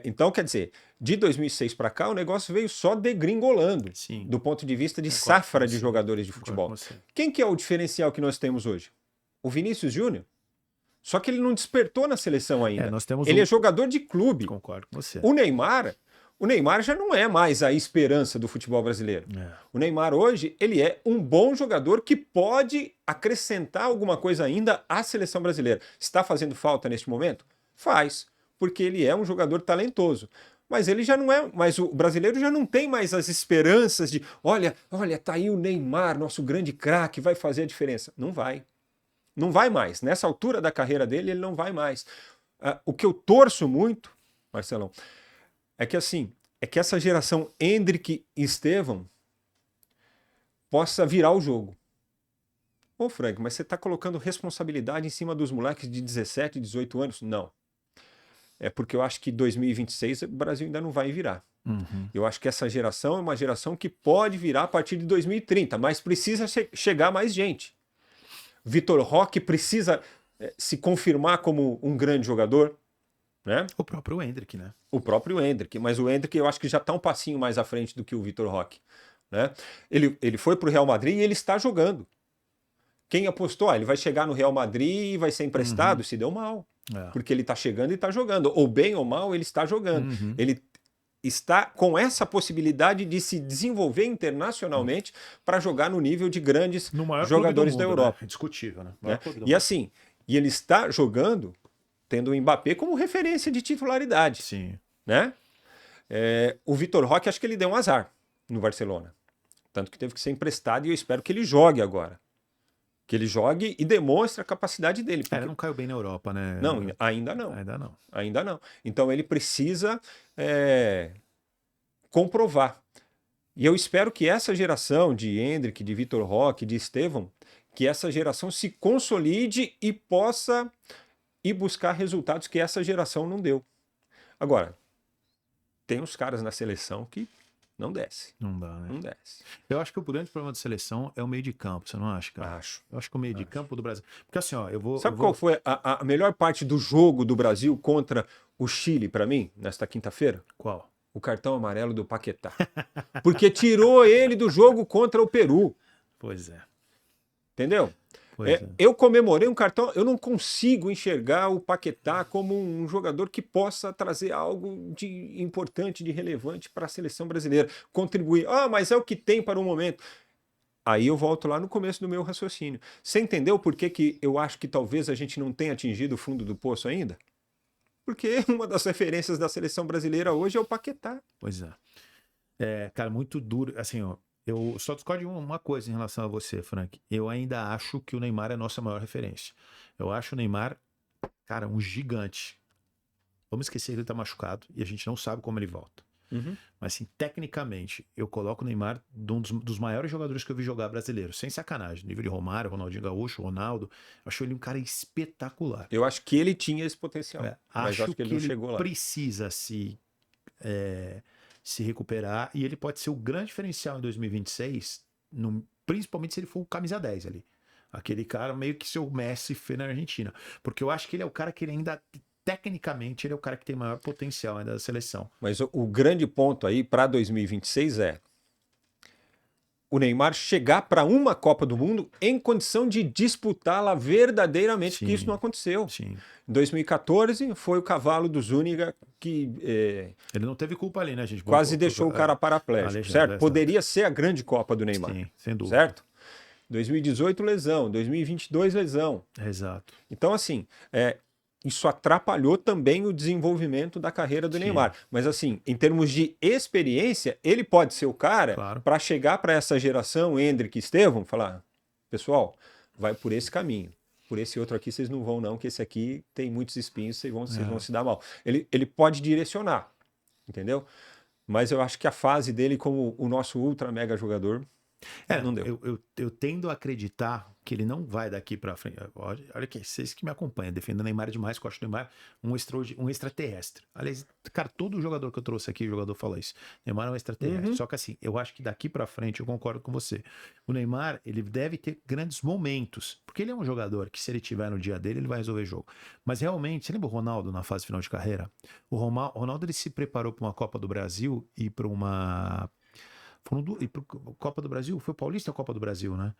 Então, quer dizer, de 2006 para cá, o negócio veio só degringolando, Sim. do ponto de vista de Concordo safra com de você. jogadores de Concordo com futebol. você. Quem que é o diferencial que nós temos hoje? O Vinícius Júnior. Só que ele não despertou na seleção ainda. Nós temos Ele é jogador de clube. Concordo com você. O Neymar já não é mais a esperança do futebol brasileiro. O Neymar hoje, ele é um bom jogador que pode acrescentar alguma coisa ainda à seleção brasileira. Está fazendo falta neste momento? Faz, porque ele é um jogador talentoso. Mas ele já não é, mas o brasileiro já não tem mais as esperanças de, olha, tá aí o Neymar, nosso grande craque, vai fazer a diferença. Não vai. Não vai mais. Nessa altura da carreira dele, ele não vai mais. O que eu torço muito, Marcelão, é que assim, essa geração Endrick e Estevão possa virar o jogo. Ô Frank, mas você está colocando responsabilidade em cima dos moleques de 17, 18 anos? Não. É porque eu acho que 2026 o Brasil ainda não vai virar. Uhum. Eu acho que essa geração é uma geração que pode virar a partir de 2030, mas precisa chegar mais gente. Vitor Roque precisa se confirmar como um grande jogador, né? O próprio Endrick, né? O próprio Endrick, mas o Endrick eu acho que já está um passinho mais à frente do que o Vitor Roque, né? Ele foi para o Real Madrid e ele está jogando. Quem apostou? Ele vai chegar no Real Madrid e vai ser emprestado? Se deu mal. Porque ele está chegando e está jogando. Ou bem ou mal, ele está jogando. Ele está com essa possibilidade de se desenvolver internacionalmente para jogar no nível de grandes jogadores da Europa. É discutível, né? E assim, e ele está jogando tendo o Mbappé como referência de titularidade. Sim. Né? O Vitor Roque, acho que ele deu um azar no Barcelona. Tanto que teve que ser emprestado e eu espero que ele jogue agora. Que ele jogue e demonstre a capacidade dele. Porque... Ele não caiu bem na Europa, né? Não, ainda não. Ainda não. Então ele precisa comprovar. E eu espero que essa geração de Endrick, de Vitor Roque, de Estevão, que essa geração se consolide e possa ir buscar resultados que essa geração não deu. Agora, tem uns caras na seleção que não desce. Não dá, né? Não desce. Eu acho que o grande problema da seleção é o meio de campo, você não acha, cara? Acho. Eu acho que o meio de campo do Brasil... Porque assim, ó, eu vou... Sabe qual foi a melhor parte do jogo do Brasil contra o Chile, para mim, nesta quinta-feira? Qual? O cartão amarelo do Paquetá. Porque tirou ele do jogo contra o Peru. Pois é. Entendeu? Eu comemorei um cartão, eu não consigo enxergar o Paquetá como um jogador que possa trazer algo de importante, de relevante para a seleção brasileira, contribuir. Mas é o que tem para o momento. Aí eu volto lá no começo do meu raciocínio. Você entendeu por que eu acho que talvez a gente não tenha atingido o fundo do poço ainda? Porque uma das referências da seleção brasileira hoje é o Paquetá. Pois é. Cara, muito duro. Assim, ó, eu só discordo de uma coisa em relação a você, Frank. Eu ainda acho que o Neymar é a nossa maior referência. Eu acho o Neymar, cara, um gigante. Vamos esquecer que ele tá machucado e a gente não sabe como ele volta. Mas, assim, tecnicamente, eu coloco o Neymar um dos maiores jogadores que eu vi jogar brasileiro. Sem sacanagem. Nível de Romário, Ronaldinho Gaúcho, Ronaldo. Eu acho ele um cara espetacular. Eu acho que ele tinha esse potencial. Mas Acho que ele não chegou lá. Precisa se recuperar e ele pode ser o grande diferencial em 2026, principalmente se ele for o camisa 10 ali. Aquele cara meio que seu Messi fez na Argentina. Porque eu acho que ele é o cara que ele ainda... Tecnicamente, ele é o cara que tem maior potencial ainda da seleção. Mas o grande ponto aí para 2026 é o Neymar chegar para uma Copa do Mundo em condição de disputá-la verdadeiramente, porque isso não aconteceu. Sim. Em 2014 foi o cavalo do Zúñiga que... ele não teve culpa ali, né, gente? Quase deixou o cara paraplégico, certo? Poderia ser a grande Copa do Neymar. Sim, sem dúvida. Certo? 2018 lesão, 2022 lesão. Exato. Então, assim... isso atrapalhou também o desenvolvimento da carreira do Neymar. Mas assim, em termos de experiência, ele pode ser o cara para chegar para essa geração, Endrick e Estevão, falar, pessoal, vai por esse caminho. Por esse outro aqui vocês não vão não, que esse aqui tem muitos espinhos, vocês vão se dar mal. Ele pode direcionar, entendeu? Mas eu acho que a fase dele como o nosso ultra mega jogador Não deu. Eu tendo a acreditar que ele não vai daqui pra frente. Olha que vocês que me acompanham, defendendo o Neymar demais, que eu acho o Neymar um extraterrestre. Aliás, cara, todo jogador que eu trouxe aqui, o jogador fala isso. Neymar é um extraterrestre. Só que assim, eu acho que daqui pra frente, eu concordo com você. O Neymar, ele deve ter grandes momentos, porque ele é um jogador que, se ele tiver no dia dele, ele vai resolver jogo. Mas realmente, você lembra o Ronaldo na fase final de carreira? O Ronaldo, ele se preparou pra uma Copa do Brasil e pra uma... E pro Copa do Brasil, foi o Paulista ou a Copa do Brasil, né?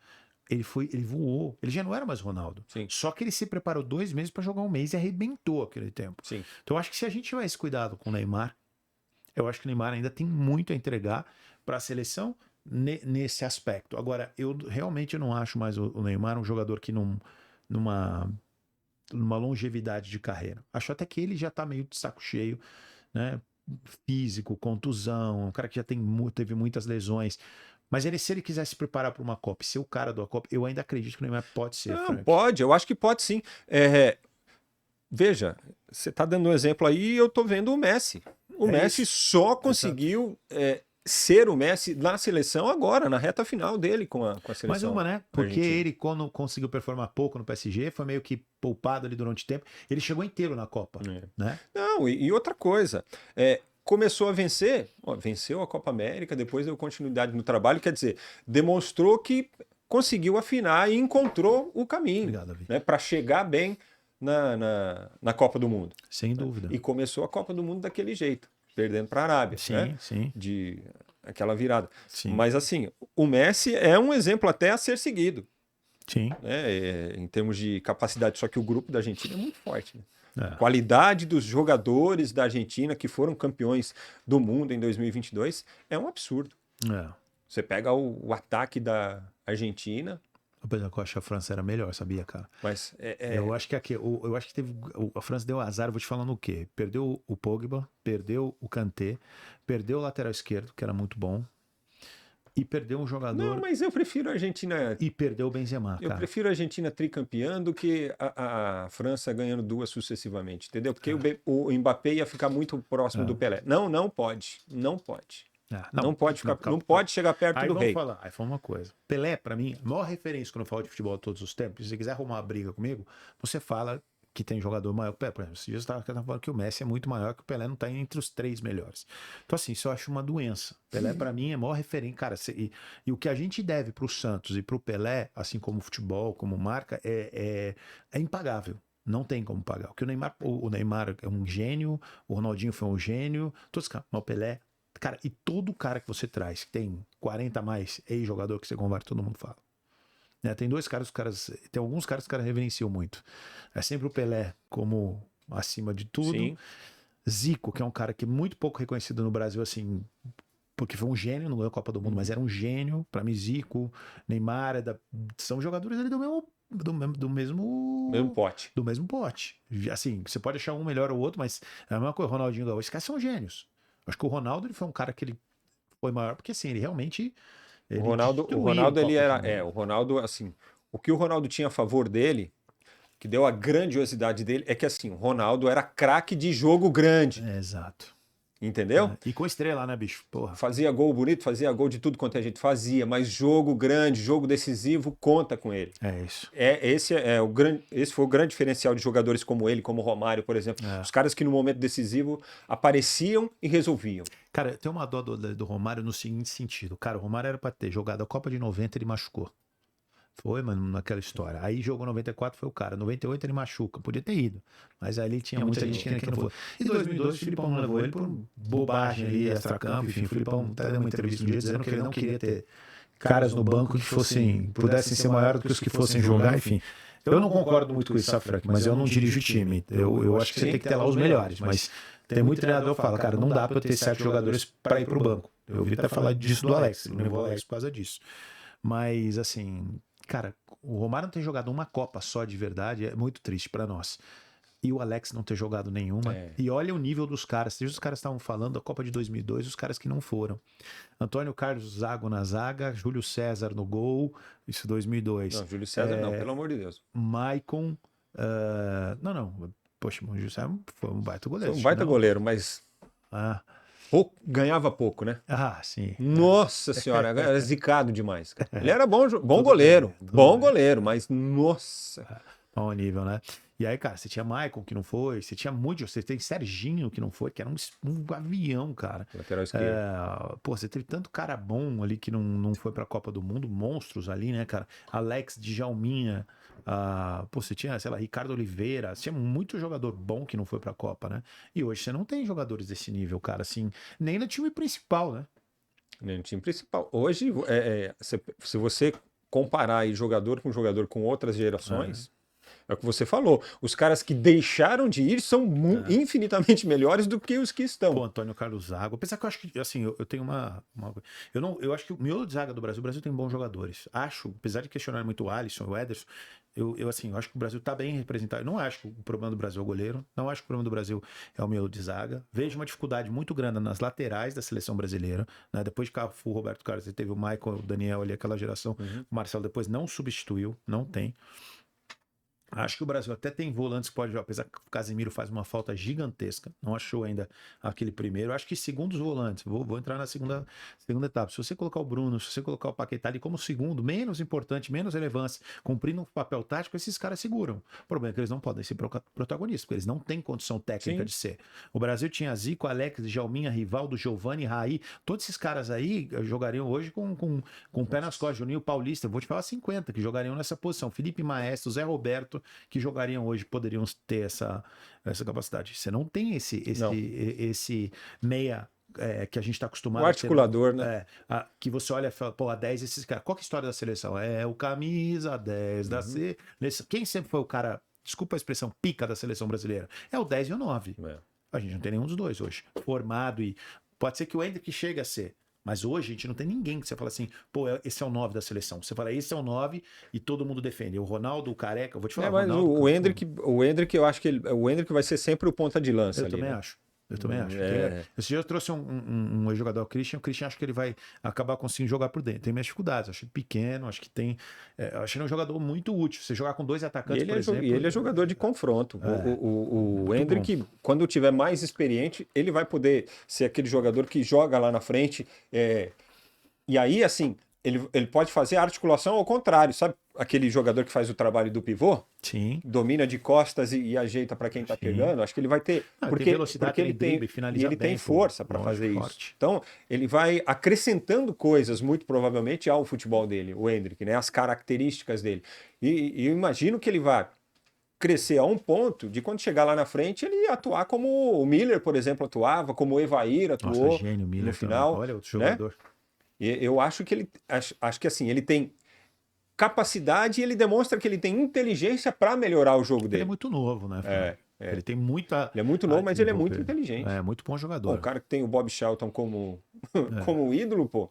Ele voou, ele já não era mais Ronaldo. Sim. Só que ele se preparou 2 meses para jogar um mês e arrebentou aquele tempo. Sim. Então eu acho que se a gente tiver esse cuidado com o Neymar, eu acho que o Neymar ainda tem muito a entregar para a seleção nesse aspecto. Agora, eu realmente não acho mais o Neymar um jogador que numa longevidade de carreira. Acho até que ele já tá meio de saco cheio, né? Físico, contusão, um cara que já teve muitas lesões. Mas se ele quiser se preparar para uma Copa, ser o cara da Copa, eu ainda acredito que o Neymar pode ser. Não, Frank. pode, eu acho que pode sim. Veja, você está dando um exemplo aí e eu estou vendo o Messi. O Messi só conseguiu ser o Messi na seleção agora, na reta final dele com a seleção. Mais uma, né? Porque argentina. ele, quando conseguiu performar pouco no PSG, foi meio que poupado ali durante o tempo. Ele chegou inteiro na Copa, né? Não, e outra coisa, começou a vencer, venceu a Copa América, depois deu continuidade no trabalho, quer dizer, demonstrou que conseguiu afinar e encontrou o caminho. Obrigado, Davi. Né, para chegar bem na Copa do Mundo. Sem dúvida. E começou a Copa do Mundo daquele jeito, perdendo para a Arábia. Sim, né? sim. De aquela virada. Sim. Mas assim, o Messi é um exemplo até a ser seguido. Sim. Né? Em termos de capacidade, só que o grupo da Argentina é muito forte. Né? É. Qualidade dos jogadores da Argentina que foram campeões do mundo em 2022 é um absurdo. É. Você pega o ataque da Argentina. Apesar que eu acho que a França era melhor, sabia, cara? Mas eu acho que a França deu azar, vou te falar no quê? Perdeu o Pogba, perdeu o Kanté, perdeu o lateral esquerdo, que era muito bom, e perdeu um jogador. Não, mas eu prefiro a Argentina. E perdeu o Benzema, Eu cara. prefiro a Argentina tricampeã do que a França ganhando 2 sucessivamente, entendeu? Porque o Mbappé ia ficar muito próximo do Pelé. Não pode. Não pode. Não pode chegar perto aí do rei. Aí fala uma coisa. Pelé, pra mim, a maior referência quando eu falo de futebol de todos os tempos, se você quiser arrumar uma briga comigo, você fala que tem jogador maior que o Pelé. Por exemplo, você estava falando que o Messi é muito maior, que o Pelé não está entre os 3 melhores. Então, assim, isso eu acho uma doença. Pelé, pra mim, é a maior referência. Cara, e o que a gente deve pro Santos e pro Pelé, assim como o futebol, como marca, é impagável. Não tem como pagar. O Neymar é um gênio, o Ronaldinho foi um gênio, todos, mas o Pelé. Cara, e todo cara que você traz, que tem 40 a mais ex-jogador que você conversa, todo mundo fala. Né? Tem tem alguns caras que os caras reverenciam muito. É sempre o Pelé como acima de tudo. Sim. Zico, que é um cara que é muito pouco reconhecido no Brasil, assim, porque foi um gênio, não ganhou a Copa do Mundo, mas era um gênio. Pra mim, Zico, Neymar, são jogadores ali do mesmo pote. Do mesmo pote. Assim, você pode achar um melhor ou outro, mas é a mesma coisa. Ronaldinho Gaúcho, esses caras são gênios. Acho que o Ronaldo, ele foi um cara que ele foi maior, porque assim, ele realmente... O Ronaldo ele era... o Ronaldo, assim... O que o Ronaldo tinha a favor dele, que deu a grandiosidade dele, é que assim, o Ronaldo era craque de jogo grande. Exato. Entendeu? E com estrela, né, bicho? Porra. Fazia gol bonito, fazia gol de tudo quanto a gente fazia, mas jogo grande, jogo decisivo, conta com ele. É isso. Esse foi o grande diferencial de jogadores como ele, como o Romário, por exemplo. Os caras que no momento decisivo apareciam e resolviam. Cara, eu tenho uma dó do Romário no seguinte sentido. Cara, o Romário era pra ter jogado a Copa de 90, ele machucou. Foi, mano, naquela história. Aí jogou 94, foi o cara. 98 ele machuca. Podia ter ido. Mas ali tinha muita gente que não foi. Em 2002 o Filipão não levou ele por bobagem ali, extracampo. Enfim, o Filipão até deu uma entrevista um dia dizendo que ele não queria ter caras no banco que pudessem ser maiores do que os que fossem jogar, enfim. Eu não concordo muito com isso, sabe, Frank? Mas eu não dirijo o time. Eu acho que você tem que ter lá os melhores. Mas tem muito treinador que fala, cara, não dá pra eu ter 7 jogadores pra ir pro banco. Eu ouvi até falar disso do Alex. Ele levou o Alex por causa disso. Mas, assim... Cara, o Romário não ter jogado uma Copa só de verdade é muito triste pra nós. E o Alex não ter jogado nenhuma. E olha o nível dos caras. Os caras estavam falando da Copa de 2002, os caras que não foram. Antônio Carlos Zago na zaga, Júlio César no gol, isso 2002. Não, Júlio César não, pelo amor de Deus. Maicon, não. Poxa, o Júlio César foi um baita goleiro. Foi um baita goleiro, mas... Ganhava pouco, né? Ah, sim. Nossa senhora, era zicado demais, cara. Ele era bom Tudo goleiro, bem, tudo bom bem. goleiro, mas nossa. Ao nível, né? E aí, cara, você tinha Maicon que não foi, você tinha muito, você tem Serginho que não foi, que era um avião, cara. Lateral esquerdo. Pô, você teve tanto cara bom ali que não foi pra Copa do Mundo, monstros ali, né, cara? Alex, Djalminha, pô, você tinha, sei lá, Ricardo Oliveira, você tinha muito jogador bom que não foi pra Copa, né? E hoje você não tem jogadores desse nível, cara, assim, nem no time principal, né? No time principal. Hoje, se você comparar aí jogador com outras gerações, é o que você falou. Os caras que deixaram de ir são infinitamente melhores do que os que Pô, estão. Antônio Carlos Zago. Apesar que eu acho que, assim, eu tenho eu acho que o miolo de zaga do Brasil, o Brasil tem bons jogadores. Acho, apesar de questionar muito o Alisson, o Ederson, assim, eu acho que o Brasil tá bem representado. Eu não acho que o problema do Brasil é o goleiro. Não acho que o problema do Brasil é o miolo de zaga. Vejo uma dificuldade muito grande nas laterais da seleção brasileira, né? Depois de Cafu, Roberto Carlos, teve o Michael, o Daniel ali, aquela geração. O Marcelo depois não substituiu, não tem. Acho que o Brasil até tem volantes que pode jogar, apesar que o Casemiro faz uma falta gigantesca. Não achou ainda aquele primeiro. Acho que segundo os volantes, vou entrar na segunda etapa. Se você colocar o Bruno, se você colocar o Paquetá ali como segundo, menos importante, menos relevância, cumprindo um papel tático, esses caras seguram. O problema é que eles não podem ser protagonistas, porque eles não têm condição técnica Sim. de ser. O Brasil tinha Zico, Alex, Djalminha, Rivaldo, Giovani, Raí. Todos esses caras aí jogariam hoje com o pé nas costas. Juninho Paulista, vou te falar 50, que jogariam nessa posição. Felipe Maestro, Zé Roberto, que jogariam hoje poderiam ter essa capacidade. Você não tem esse meia que a gente está acostumado O articulador, a ter, né? que você olha e fala, pô, a 10 esses caras. Qual que é a história da seleção? É o camisa 10 da C. Quem sempre foi o cara, desculpa a expressão, pica da seleção brasileira? É o 10 e o 9. A gente não tem nenhum dos dois hoje. Formado e pode ser que o Endrick chegue a ser. Mas hoje a gente não tem ninguém que você fala assim, pô, esse é o 9 da seleção. Você fala, esse é o 9 e todo mundo defende. O Ronaldo, o Careca, eu vou te falar. Mas Ronaldo, o Endrick, eu acho que o Endrick vai ser sempre o ponta de lança eu ali, também né? acho. Eu também acho. É. Esse dia eu trouxe um jogador, o Christian acho que ele vai acabar conseguindo jogar por dentro. Tem minhas dificuldades, acho ele pequeno, acho que tem. Acho ele um jogador muito útil. Você jogar com dois atacantes, por exemplo. E ele é jogador de confronto. O muito Endrick, quando tiver mais experiente, ele vai poder ser aquele jogador que joga lá na frente. E aí, assim, ele pode fazer a articulação ao contrário, sabe? Aquele jogador que faz o trabalho do pivô, Sim. domina de costas e ajeita para quem tá pegando. Acho que ele vai ter. Tem velocidade, porque ele drible, finaliza ele bem, tem força para fazer isso. Então, ele vai acrescentando coisas, muito provavelmente, ao futebol dele, o Endrick, né? As características dele. E eu imagino que ele vai crescer a um ponto de quando chegar lá na frente ele atuar como o Miller, por exemplo, atuava, como o Evair atuou. Nossa, gênio, Miller no final. Também. Olha, outro jogador. Né? E eu acho que ele. Acho que assim, ele tem capacidade e ele demonstra que ele tem inteligência para melhorar o jogo dele. Ele é muito novo, né? Ele tem muita. Ele é muito novo, mas ele é muito inteligente. É muito bom jogador. Pô, o cara que tem o Bob Shelton como ídolo, pô.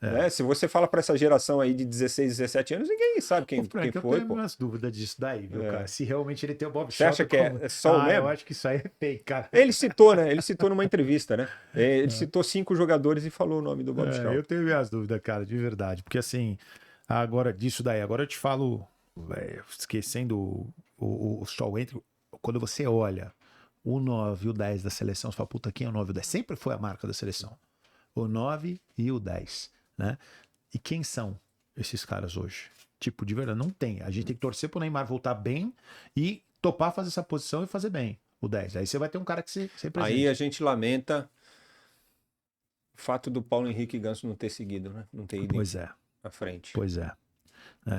Né? Se você fala para essa geração aí de 16, 17 anos, ninguém sabe quem foi. Eu tenho minhas dúvidas disso daí, viu, cara? Se realmente ele tem o Bob Você Shelton. Acha que é só o mesmo? Eu acho que isso aí é fake, cara. Ele citou, né? Ele citou numa entrevista, né? Ele citou 5 jogadores e falou o nome do Bob Shelton. Eu tenho minhas dúvidas, cara, de verdade. Porque assim, agora disso daí, agora eu te falo, esquecendo o Shaw entre, quando você olha o 9 e o 10 da seleção, você fala, puta, quem é o 9 e o 10? Sempre foi a marca da seleção. O 9 e o 10, né? E quem são esses caras hoje? Tipo, de verdade, não tem. A gente tem que torcer pro Neymar voltar bem e topar fazer essa posição e fazer bem o 10. Aí você vai ter um cara que se representa. Aí a gente lamenta o fato do Paulo Henrique Ganso não ter seguido, né? Não ter ido à frente. Pois é.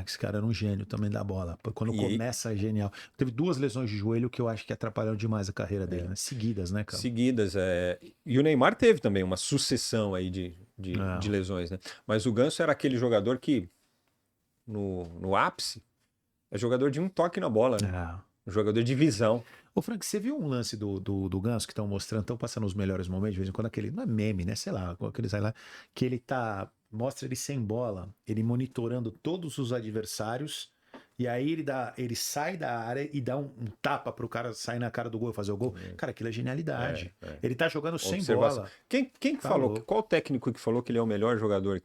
Esse cara era um gênio também da bola. Quando começa, é genial. Teve 2 lesões de joelho que eu acho que atrapalharam demais a carreira dele, né? Seguidas, né, cara? Seguidas, E o Neymar teve também uma sucessão aí de lesões, né? Mas o Ganso era aquele jogador que, no ápice, é jogador de um toque na bola, né? Um jogador de visão. Ô, Frank, você viu um lance do Ganso que estão mostrando, estão passando os melhores momentos, de vez em quando aquele, não é meme, né? Sei lá, aqueles aí lá, que ele mostra ele sem bola, ele monitorando todos os adversários, e aí ele sai da área e dá um tapa pro cara sair na cara do gol e fazer o gol. Cara, aquilo é genialidade. Ele tá jogando sem bola. Quem falou? Qual técnico que falou que ele é o melhor jogador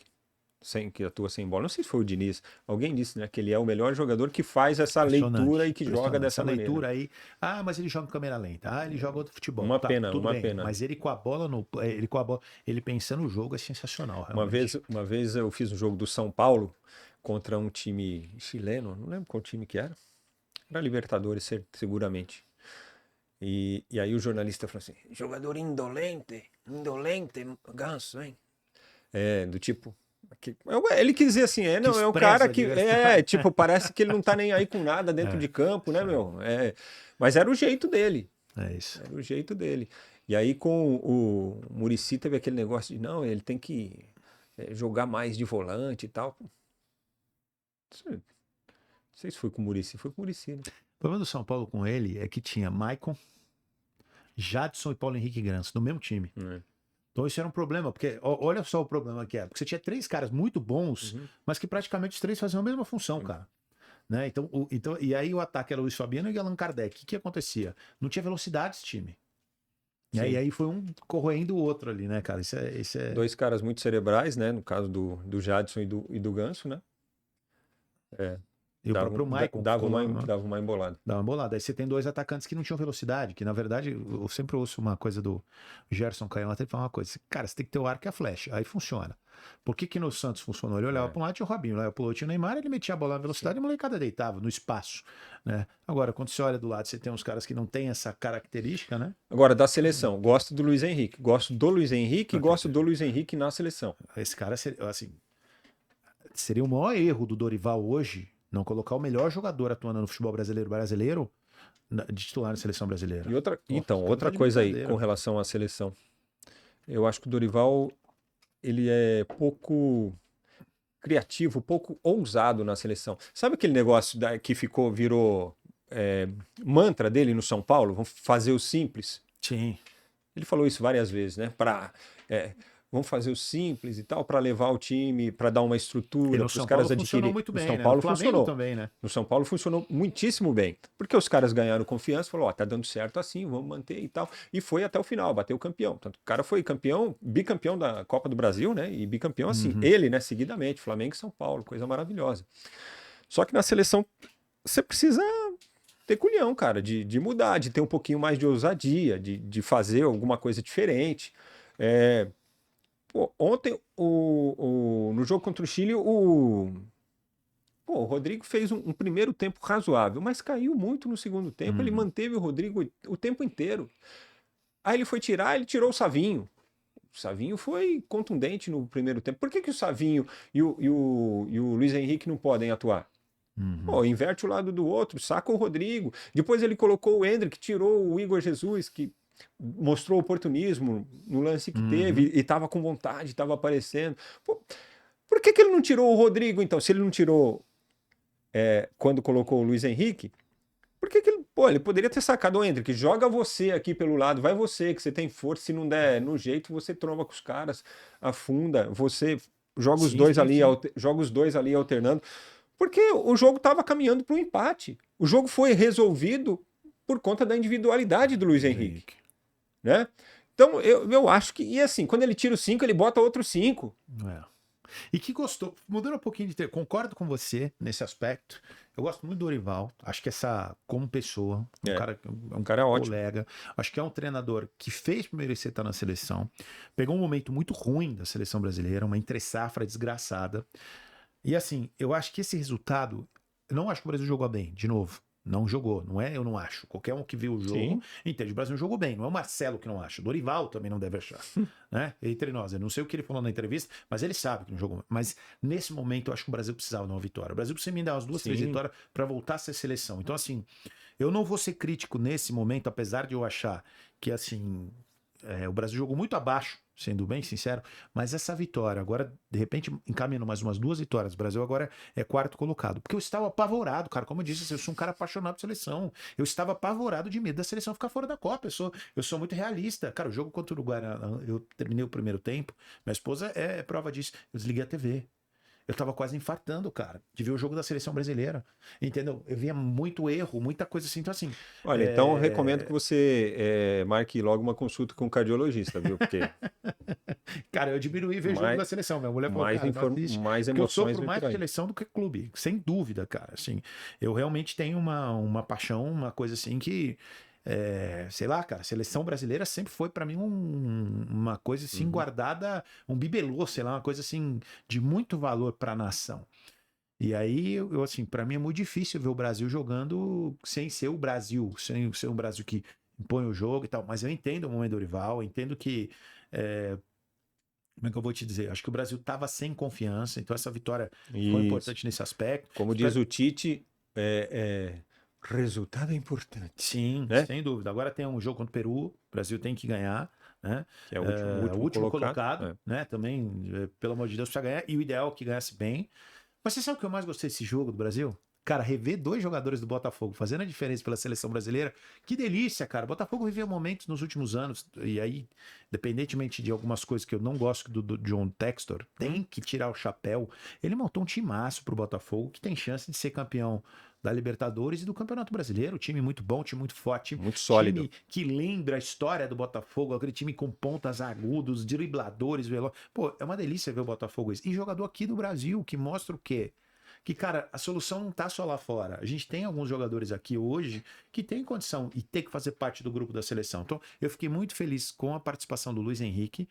que atua sem bola. Não sei se foi o Diniz. Alguém disse, né, que ele é o melhor jogador que faz essa Impressionante, leitura e que joga impressionante. dessa Essa maneira. leitura aí. Ah, mas ele joga em câmera lenta. Ah, ele joga outro futebol. Uma Tá, pena, tudo uma bem. pena. Mas ele com a bola no. Ele com a bola. Ele pensando no jogo é sensacional, realmente. Uma vez eu fiz um jogo do São Paulo contra um time chileno, não lembro qual time que era. Era Libertadores, seguramente. E aí o jornalista falou assim: jogador indolente, Ganso, hein? Do tipo. Ele quis dizer assim, não, é um cara que. Tipo, parece que ele não tá nem aí com nada dentro de campo, né, meu? Mas era o jeito dele. É isso. Era o jeito dele. E aí com o Muricy teve aquele negócio de, não, ele tem que jogar mais de volante e tal. Não sei se foi com o Muricy, foi com o Muricy, né? O problema do São Paulo com ele é que tinha Maicon, Jadson e Paulo Henrique Ganso no mesmo time. Então isso era um problema, porque olha só o problema que é. Porque você tinha 3 caras muito bons, mas que praticamente os 3 faziam a mesma função, cara. Né? Então, e aí o ataque era Luiz Fabiano e Allan Kardec. O que acontecia? Não tinha velocidade esse time. E aí foi um corroendo o outro ali, né, cara? Isso é... 2 caras muito cerebrais, né? No caso do Jadson e do Ganso, né? E o próprio Maicon dava uma embolada. Dá uma embolada. Aí você tem 2 atacantes que não tinham velocidade, que na verdade, eu sempre ouço uma coisa do Gerson Caião, até ele fala uma coisa, cara, você tem que ter o arco e a flecha, aí funciona. Por que no Santos funcionou? Ele olhava para um lado, tinha o Robinho, olhava pro outro, tinha o Neymar, ele metia a bola na velocidade e a molecada deitava no espaço, né? Agora, quando você olha do lado, você tem uns caras que não têm essa característica, né? Agora, da seleção, gosto do Luiz Henrique, gosto do Luiz Henrique e gosto do Luiz Henrique na seleção. Esse cara, assim, seria o maior erro do Dorival hoje não colocar o melhor jogador atuando no futebol brasileiro de titular na seleção brasileira. E outra coisa aí com relação à seleção. Eu acho que o Dorival ele é pouco criativo, pouco ousado na seleção. Sabe aquele negócio que virou mantra dele no São Paulo? Vamos fazer o simples. Sim. Ele falou isso várias vezes, né? Vamos fazer o simples e tal, para levar o time, para dar uma estrutura, para os caras adquirirem. Funcionou muito bem, no São Paulo né? No funcionou também, né? No São Paulo funcionou muitíssimo bem, porque os caras ganharam confiança, falou, tá dando certo assim, vamos manter e tal, e foi até o final, bateu o campeão. Tanto o cara foi bicampeão da Copa do Brasil, né? E bicampeão assim, ele, né, seguidamente, Flamengo e São Paulo, coisa maravilhosa. Só que na seleção você precisa ter culhão, cara, de mudar, de ter um pouquinho mais de ousadia, de fazer alguma coisa diferente. Ontem, no jogo contra o Chile, o Rodrigo fez um primeiro tempo razoável, mas caiu muito no segundo tempo. Ele manteve o Rodrigo o tempo inteiro. Aí ele foi ele tirou o Savinho. O Savinho foi contundente no primeiro tempo. Por que o Savinho e o Luiz Henrique não podem atuar? Inverte o lado do outro, saca o Rodrigo. Depois ele colocou o Endrick, tirou o Igor Jesus, que mostrou oportunismo no lance que teve e estava com vontade, estava aparecendo. Por que ele não tirou o Rodrigo, então? Se ele não tirou quando colocou o Luiz Henrique, por que ele... ele poderia ter sacado o Endrick, joga você aqui pelo lado, vai você, que você tem força, se não der no jeito, você tromba com os caras, afunda, você joga os dois ali alternando, porque o jogo estava caminhando para um empate. O jogo foi resolvido por conta da individualidade do Luiz Henrique. Né? Então, eu acho que... E assim, quando ele tira o 5, ele bota outro 5. E que gostou, mudando um pouquinho de concordo com você nesse aspecto. Eu gosto muito do Dorival, acho que como pessoa, um cara colega, acho que é um treinador que fez por merecer estar na seleção, pegou um momento muito ruim da seleção brasileira, uma entre-safra desgraçada, e assim, eu acho que esse resultado, eu não acho que o Brasil jogou bem, de novo. Não jogou, não é? Eu não acho. Qualquer um que viu o jogo entende. O Brasil não jogou bem, não é o Marcelo que não acha. O Dorival também não deve achar. Né? Entre nós, eu não sei o que ele falou na entrevista, mas ele sabe que não jogou. Mas nesse momento eu acho que o Brasil precisava de uma vitória. O Brasil precisa me dar umas 2, 3 vitórias para voltar a ser seleção. Então, assim, eu não vou ser crítico nesse momento, apesar de eu achar que, assim, o Brasil jogou muito abaixo, sendo bem sincero, mas essa vitória, agora, de repente, encaminhando mais umas 2 vitórias, o Brasil agora é 4º colocado, porque eu estava apavorado, cara, como eu disse, eu sou um cara apaixonado por seleção, eu estava apavorado de medo da seleção ficar fora da Copa, eu sou muito realista, cara, o jogo contra o Uruguai, eu terminei o primeiro tempo, minha esposa é prova disso, eu desliguei a TV, eu tava quase infartando, cara, de ver o jogo da seleção brasileira. Entendeu? Eu via muito erro, muita coisa assim. Então, assim. Olha, então eu recomendo que você marque logo uma consulta com um cardiologista, viu? Porque Cara, eu diminuí ver jogo mais, da seleção. Minha mulher falou, cara, não assiste. mais Porque eu emoções sofro vem mais por de aí. seleção do que clube, sem dúvida, cara. Assim, eu realmente tenho uma paixão, uma coisa assim que, sei lá, cara, seleção brasileira sempre foi pra mim uma coisa assim guardada, um bibelô, sei lá, uma coisa assim de muito valor pra nação. E aí, eu assim, para mim é muito difícil ver o Brasil jogando sem ser o Brasil, sem ser um Brasil que impõe o jogo e tal. Mas eu entendo o momento do rival, entendo que como é que eu vou te dizer? Acho que o Brasil estava sem confiança, então essa vitória foi Isso. importante nesse aspecto. Como diz o Tite, resultado é importante, Sim, né? sem dúvida. Agora tem um jogo contra o Peru, o Brasil tem que ganhar, né? Que é o último colocado. né? Também, pelo amor de Deus, precisa ganhar. E o ideal é que ganhasse bem. Mas você sabe o que eu mais gostei desse jogo do Brasil? Cara, rever 2 jogadores do Botafogo fazendo a diferença pela seleção brasileira. Que delícia, cara. O Botafogo viveu momentos nos últimos anos, e aí, independentemente de algumas coisas que eu não gosto do John Textor, tem que tirar o chapéu. Ele montou um timaço pro Botafogo que tem chance de ser campeão da Libertadores e do Campeonato Brasileiro. Time muito bom, time muito forte. Muito sólido. Time que lembra a história do Botafogo, aquele time com pontas agudos, dribladores, velozes. Pô, é uma delícia ver o Botafogo isso. E jogador aqui do Brasil, que mostra o quê? Que, cara, a solução não tá só lá fora. A gente tem alguns jogadores aqui hoje que tem condição e tem que fazer parte do grupo da seleção. Então, eu fiquei muito feliz com a participação do Luiz Henrique,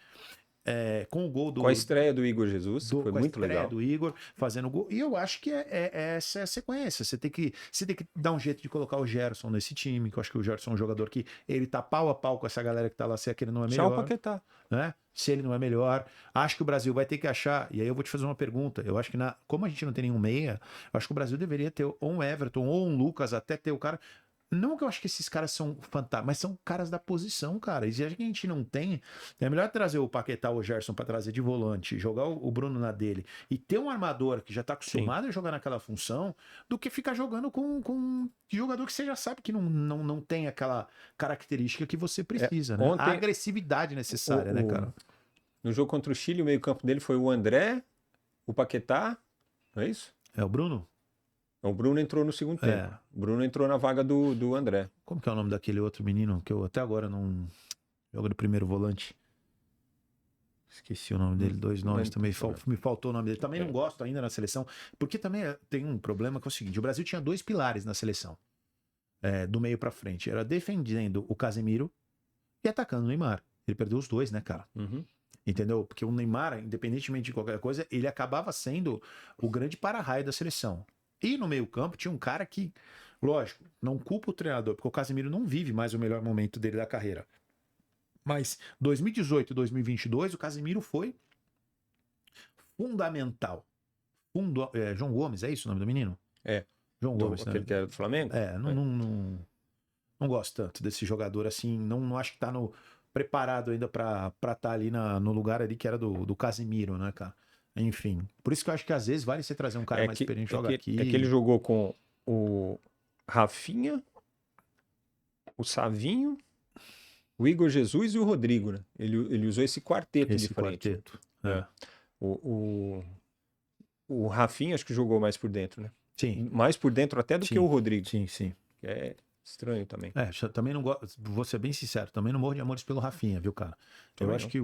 com o gol do... Com a estreia do Igor Jesus, foi com a muito estreia legal. do Igor fazendo gol. E eu acho que essa é a sequência. Você tem que dar um jeito de colocar o Gerson nesse time, que eu acho que o Gerson é um jogador que ele tá pau a pau com essa galera que tá lá, se é que ele não é melhor. Tchau, Paquetá. Né? Se ele não é melhor, acho que o Brasil vai ter que achar, e aí eu vou te fazer uma pergunta, eu acho que como a gente não tem nenhum meia, eu acho que o Brasil deveria ter ou um Everton ou um Lucas, até ter o cara, não que eu acho que esses caras são fantásticos, mas são caras da posição, cara, e se a gente não tem, é melhor trazer o Paquetá ou o Gerson para trazer de volante, jogar o Bruno na dele, e ter um armador que já tá acostumado a jogar naquela função, do que ficar jogando com jogador que você já sabe que não tem aquela característica que você precisa, né? A agressividade necessária, né, cara? No jogo contra o Chile, o meio-campo dele foi o André, o Paquetá, não é isso? É o Bruno? O Bruno entrou no segundo tempo. O Bruno entrou na vaga do André. Como que é o nome daquele outro menino que eu até agora não jogo do primeiro volante? Esqueci o nome dele, 2 nomes também. Me faltou o nome dele. Também não gosto ainda na seleção, porque também tem um problema que é o seguinte: o Brasil tinha 2 pilares na seleção, do meio pra frente. Era defendendo o Casemiro e atacando o Neymar. Ele perdeu os 2, né, cara? Entendeu? Porque o Neymar, independentemente de qualquer coisa, ele acabava sendo o grande para-raio da seleção. E no meio-campo tinha um cara que, lógico, não culpa o treinador, porque o Casemiro não vive mais o melhor momento dele da carreira. Mas 2018 e 2022, o Casemiro foi fundamental. João Gomes, é isso o nome do menino? João Gomes, aquele né? que era do Flamengo? Não gosto tanto desse jogador assim. Não acho que tá preparado ainda pra estar ali no lugar ali que era do Casemiro, né, cara? Enfim. Por isso que eu acho que às vezes vale você trazer um cara mais experiente jogar aqui. É que ele jogou com o Rafinha, o Savinho, o Igor Jesus e o Rodrigo, né? Ele usou esse quarteto de frente. O Rafinha acho que jogou mais por dentro, né? Sim. Mais por dentro até do que o Rodrigo. Sim, sim. Que é estranho também. Também não gosto, vou ser bem sincero, também não morro de amores pelo Rafinha, viu, cara? Eu acho que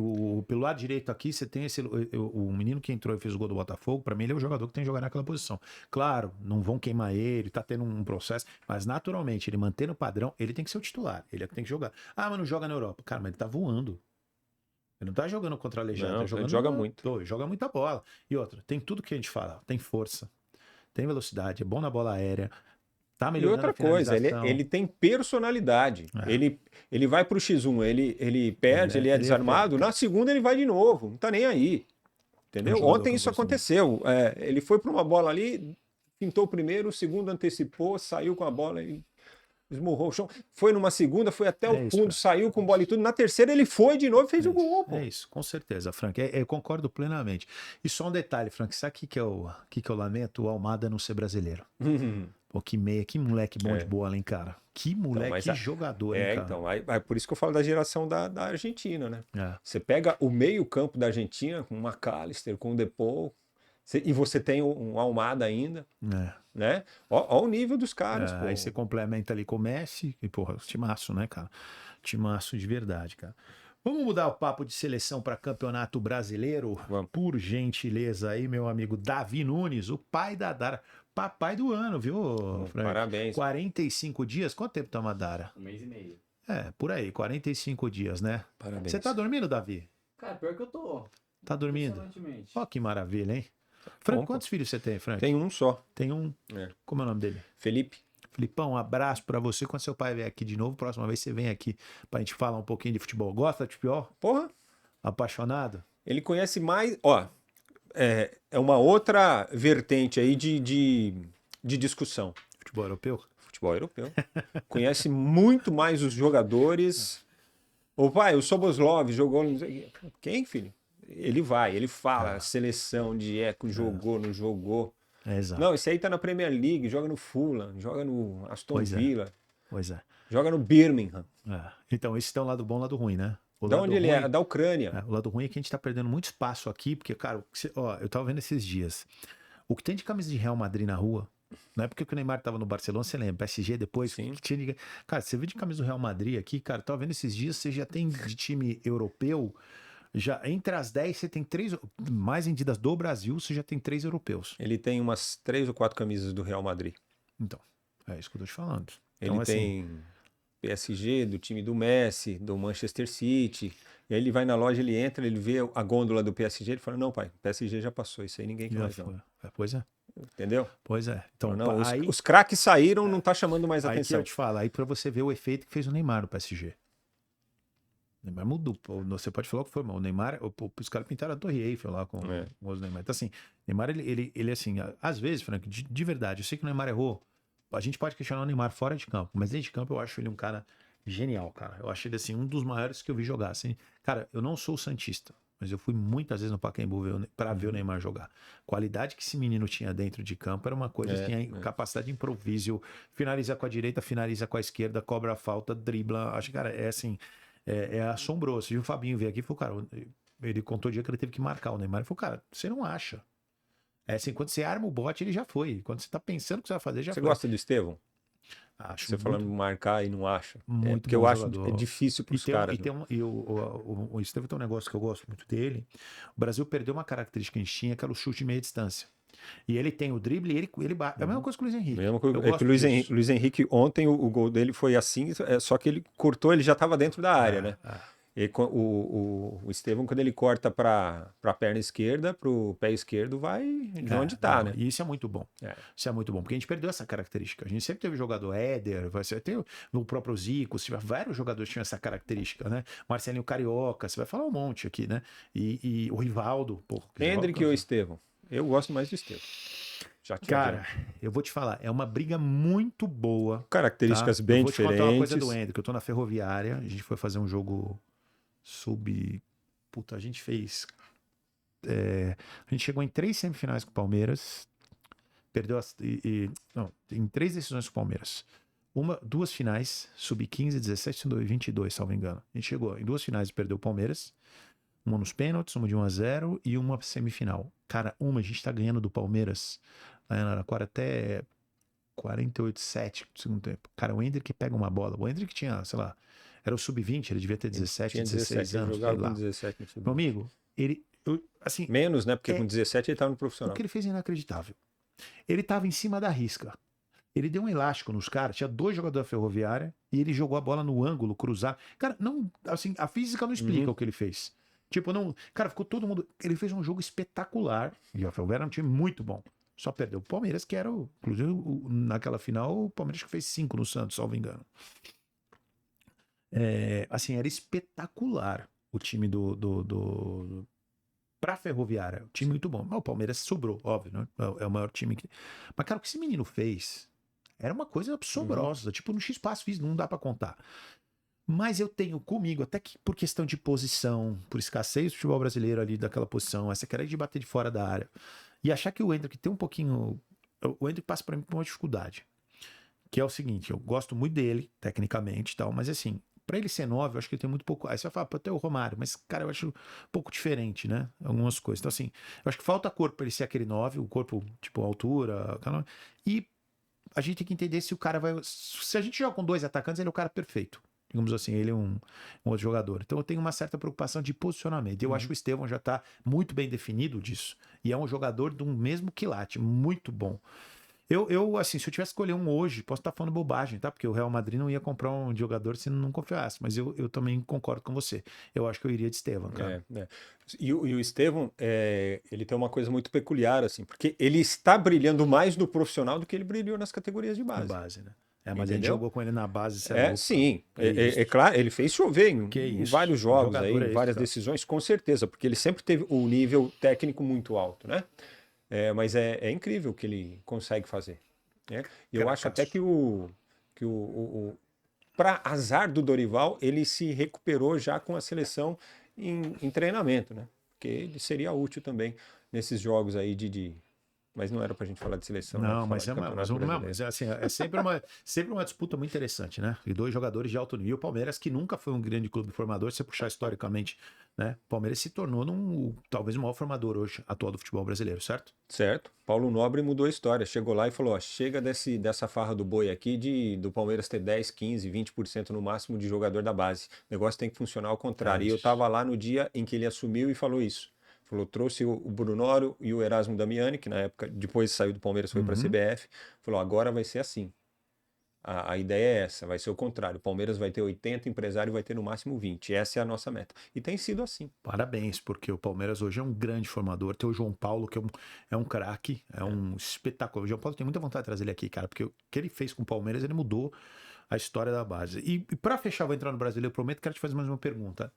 pelo lado direito aqui, você tem o menino que entrou e fez o gol do Botafogo, pra mim ele é o jogador que tem que jogar naquela posição. Claro, não vão queimar ele, tá tendo um processo, mas naturalmente, ele mantendo o padrão, ele tem que ser o titular, ele é que tem que jogar. Mas não joga na Europa. Cara, mas ele tá voando. Ele não tá jogando contra a Aleijada, tá jogando... Ele joga muito. Ele joga muita bola. E outra, tem tudo que a gente fala, tem força, tem velocidade, é bom na bola aérea. Tá, e outra coisa, ele tem personalidade. Ele vai pro X1, ele perde, ele é desarmado. Na segunda ele vai de novo, não tá nem aí. Entendeu? Ontem isso aconteceu. Ele foi para uma bola ali, pintou o primeiro, o segundo antecipou, saiu com a bola e esmurrou o chão. Foi numa segunda, foi até o fundo, saiu com bola e tudo. Na terceira ele foi de novo e fez o gol. Pô. É isso, com certeza, Frank. Eu concordo plenamente. E só um detalhe, Frank, sabe o que eu lamento? O Almada não ser brasileiro. Pô, que moleque bom de bola, hein, cara? Que moleque, que jogador, hein, cara? Então, é por isso que eu falo da geração da Argentina, né? Você pega o meio-campo da Argentina com o McAllister, com o Depou, E você tem um Almada ainda, É. né? Ó o nível dos caras, pô. Aí você complementa ali com o Messi e, porra, timaço, né, cara? Timaço de verdade, cara. Vamos mudar o papo de seleção para campeonato brasileiro? Vamos. Por gentileza aí, meu amigo Davi Nunes, o pai da Dara. Papai do ano, viu, Frank? Parabéns. 45 dias? Quanto tempo tá uma Dara? 1 mês e meio. É, por aí, 45 dias, né? Parabéns. Você tá dormindo, Davi? Cara, pior que eu tô. Tá dormindo? Impressionantemente. Ó, que maravilha, hein? Frank, Bom, quantos filhos você tem, Frank? Tem um só. Tem um. É. Como é o nome dele? Felipe. Filipão, um abraço pra você. Quando seu pai vier aqui de novo, próxima vez você vem aqui pra gente falar um pouquinho de futebol. Gosta de futebol? Porra, Apaixonado? ele conhece mais. Ó, é uma outra vertente aí de discussão. Futebol europeu? Futebol europeu. Conhece muito mais os jogadores. Ô pai, o Soboslov jogou. Não sei... Quem, filho? Ele vai, ele fala, seleção de eco, jogou, não jogou. É, exato. Não, esse aí tá na Premier League, joga no Fulham, joga no Aston Pois é. Villa, Pois é. joga no Birmingham. É. Então, esse tem um lado bom e um lado ruim, né? O Da lado onde ele ruim, é? Da Ucrânia. é, o lado ruim é que a gente tá perdendo muito espaço aqui, porque, cara, ó, eu tava vendo esses dias. O que tem de camisa de Real Madrid na rua, na época que o Neymar tava no Barcelona, você lembra? PSG depois, Sim. que tinha de... Cara, você vê de camisa do Real Madrid aqui, cara, eu tava vendo esses dias, você já tem de time europeu, já entre as 10 você tem 3, mais vendidas do Brasil, você já tem 3 europeus. Ele tem umas 3 ou 4 camisas do Real Madrid. Então, é isso que eu tô te falando. Ele Então, assim, tem PSG, do time do Messi, do Manchester City. E aí ele vai na loja, ele entra, ele vê a gôndola do PSG, ele fala, não, pai, PSG já passou, isso aí ninguém quer já mais foi. não. Pois é, Entendeu? pois é. Então, Não, aí... os craques saíram, não tá chamando mais Aí que atenção. eu te falo, aí pra você ver o efeito que fez o Neymar no PSG. O Neymar mudou. Você pode falar o que foi, mas o Neymar, os caras pintaram a Torre Eiffel lá com os Neymar. Então, assim, Neymar, ele assim, às vezes, Frank, de verdade, eu sei que o Neymar errou. A gente pode questionar o Neymar fora de campo, mas dentro de campo eu acho ele um cara genial, cara. Eu acho ele, assim, um dos maiores que eu vi jogar. Assim. Cara, eu não sou santista, mas eu fui muitas vezes no Pacaembu para ver o Neymar jogar. A qualidade que esse menino tinha dentro de campo era uma coisa assim, capacidade de improviso, finaliza com a direita, finaliza com a esquerda, cobra a falta, dribla. Acho que, cara, é assim, é assombroso. E o Fabinho veio aqui e falou, cara, ele contou o dia que ele teve que marcar o Neymar. Ele falou, cara, você não acha. É assim, quando você arma o bote, ele já foi. Quando você tá pensando o que você vai fazer, já Você foi. gosta do Estevão? Acho Você falando de marcar e não acha. muito Porque bom eu acho jogador. difícil pros caras. O Estevão tem um negócio que eu gosto muito dele. O Brasil perdeu uma característica que a gente tinha, que era o chute de meia distância. E ele tem o drible e ele bate. É a mesma coisa que o Luiz Henrique. Mesma coisa, Eu é que gosto o Luiz disso. Henrique, Luiz Henrique ontem o gol dele foi assim, só que ele cortou, ele já estava dentro da área, né? E o Estevão, quando ele corta para a perna esquerda, para o pé esquerdo, vai de onde tá, né? E isso é muito bom. Isso é muito bom, porque a gente perdeu essa característica. A gente sempre teve jogador Éder, você vai ter no próprio Zico, vários jogadores tinham essa característica, né? Marcelinho Carioca, você vai falar um monte aqui, né? E o Rivaldo, pô. Hendrick ou Estevão? Eu gosto mais do Estevão. Cara, eu vou te falar, é uma briga muito boa. Características tá? bem eu vou diferentes. te contar uma coisa do Hendrick. Eu tô na Ferroviária, a gente foi fazer um jogo Puta, a gente fez. A gente chegou em 3 semifinais com o Palmeiras. Perdeu não, em 3 decisões com o Palmeiras. 2 finais, sub-15, 17 e 22, salvo engano. A gente chegou em 2 finais e perdeu o Palmeiras. Uma nos pênaltis, uma de 1-0 e uma semifinal. Cara, a gente tá ganhando do Palmeiras lá em Araraquara até 48-7 do segundo tempo. Cara, o Hendrick pega uma bola. O Hendrick tinha, sei lá, era o sub-20, ele devia ter 17, 16 anos. Jogava com 17 no sub-20. Meu amigo, assim... Menos, né? Porque com 17 ele tava no profissional. O que ele fez é inacreditável. Ele tava em cima da risca. Ele deu um elástico nos caras, tinha 2 jogadores da Ferroviária e ele jogou a bola no ângulo, cruzar. Cara, não, assim, a física não explica o que ele fez. Tipo, não... Cara, ficou todo mundo... Ele fez um jogo espetacular. E a Ferroviária era um time muito bom. Só perdeu o Palmeiras, que era, inclusive, naquela final, o Palmeiras que fez 5 no Santos, salvo engano. Assim, era espetacular o time pra Ferroviária. O time muito bom. Mas o Palmeiras sobrou, óbvio, né? É o maior time que... Mas, cara, o que esse menino fez era uma coisa assombrosa. Tipo, no X-Passo fiz, não dá pra contar. Mas eu tenho comigo, até que por questão de posição, por escassez do futebol brasileiro ali daquela posição, essa querer de bater de fora da área, e achar que o Hendrick tem um pouquinho... O Hendrick passa pra mim por uma dificuldade. Que é o seguinte, eu gosto muito dele, tecnicamente e tal, mas assim, Pra ele ser 9, eu acho que ele tem muito pouco. Aí você vai falar, pô, até o Romário, mas, cara, eu acho um pouco diferente, né? Algumas coisas. Então, assim, eu acho que falta corpo pra ele ser aquele 9, o corpo, tipo, altura. E a gente tem que entender se o cara vai. Se a gente joga com 2 atacantes, ele é o cara perfeito. Digamos assim, ele é um outro jogador. Então eu tenho uma certa preocupação de posicionamento. Eu acho que o Estevão já tá muito bem definido disso. E é um jogador do mesmo quilate, muito bom. Assim, se eu tivesse que escolher um hoje, posso estar falando bobagem, tá? Porque o Real Madrid não ia comprar um jogador se não confiasse. Mas eu também concordo com você. Eu acho que eu iria de Estevão, cara. E o Estevão, ele tem uma coisa muito peculiar, assim, porque ele está brilhando mais no profissional do que ele brilhou nas categorias de Na base. base, né? Mas a gente Entendeu? jogou com ele na base, isso é louco. Sim. Que isso. É claro, ele fez chover em isso. vários jogos aí, Jogador é em esse, várias cara. decisões, com certeza, porque ele sempre teve um nível técnico muito alto, né? Mas é incrível o que ele consegue fazer, né? E eu acho até que para azar do Dorival, ele se recuperou já com a seleção em treinamento, né? Porque ele seria útil também nesses jogos aí Mas não era pra gente falar de seleção, né? Não, Falar mas de Campeonato mas Brasileiro. assim, é sempre uma disputa muito interessante, né? E 2 jogadores de alto nível. O Palmeiras, que nunca foi um grande clube formador, se você puxar historicamente, né? O Palmeiras se tornou talvez o maior formador hoje atual do futebol brasileiro, certo? Certo. Paulo Nobre mudou a história. Chegou lá e falou: ó, chega dessa farra do boi aqui do Palmeiras ter 10, 15, 20% no máximo de jogador da base. O negócio tem que funcionar ao contrário. E eu isso. tava lá no dia em que ele assumiu e falou isso. Falou, trouxe o Brunório e o Erasmo Damiani, que na época, depois saiu do Palmeiras, foi para a CBF. Falou, agora vai ser assim. A ideia é essa, vai ser o contrário. O Palmeiras vai ter 80, o empresário vai ter no máximo 20. Essa é a nossa meta. E tem sido assim. Parabéns, porque o Palmeiras hoje é um grande formador. Tem o João Paulo, que é um craque, é um espetáculo. O João Paulo tem muita vontade de trazer ele aqui, cara, porque o que ele fez com o Palmeiras, ele mudou a história da base. E para fechar, vou entrar no Brasileiro, eu prometo que quero te fazer mais uma pergunta.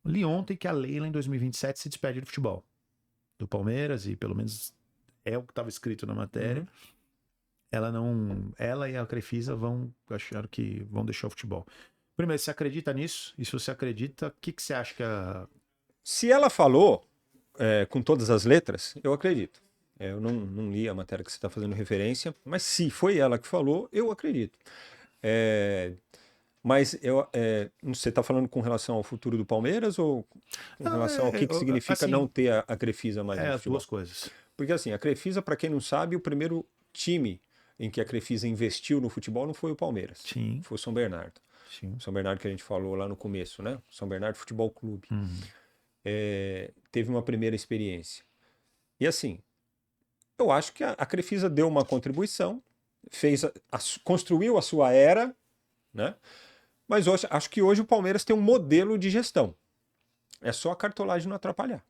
Li ontem que a Leila, em 2027, se despede do futebol. Do Palmeiras, e pelo menos é o que estava escrito na matéria. Ela e a Crefisa acharam que vão deixar o futebol. Primeiro, você acredita nisso? E se você acredita, o que você acha que Se ela falou com todas as letras, eu acredito. Eu não li a matéria que você está fazendo referência, mas se foi ela que falou, eu acredito. Mas você está falando com relação ao futuro do Palmeiras ou com relação ao que significa assim, não ter a Crefisa mais no as futebol? duas coisas. Porque assim, a Crefisa, para quem não sabe, o primeiro time em que a Crefisa investiu no futebol não foi o Palmeiras. Sim. Foi o São Bernardo. Sim. São Bernardo que a gente falou lá no começo, né? São Bernardo Futebol Clube. Teve uma primeira experiência. E assim, eu acho que a Crefisa deu uma contribuição, construiu a sua era, né? Mas acho que hoje o Palmeiras tem um modelo de gestão. É só a cartolagem não atrapalhar.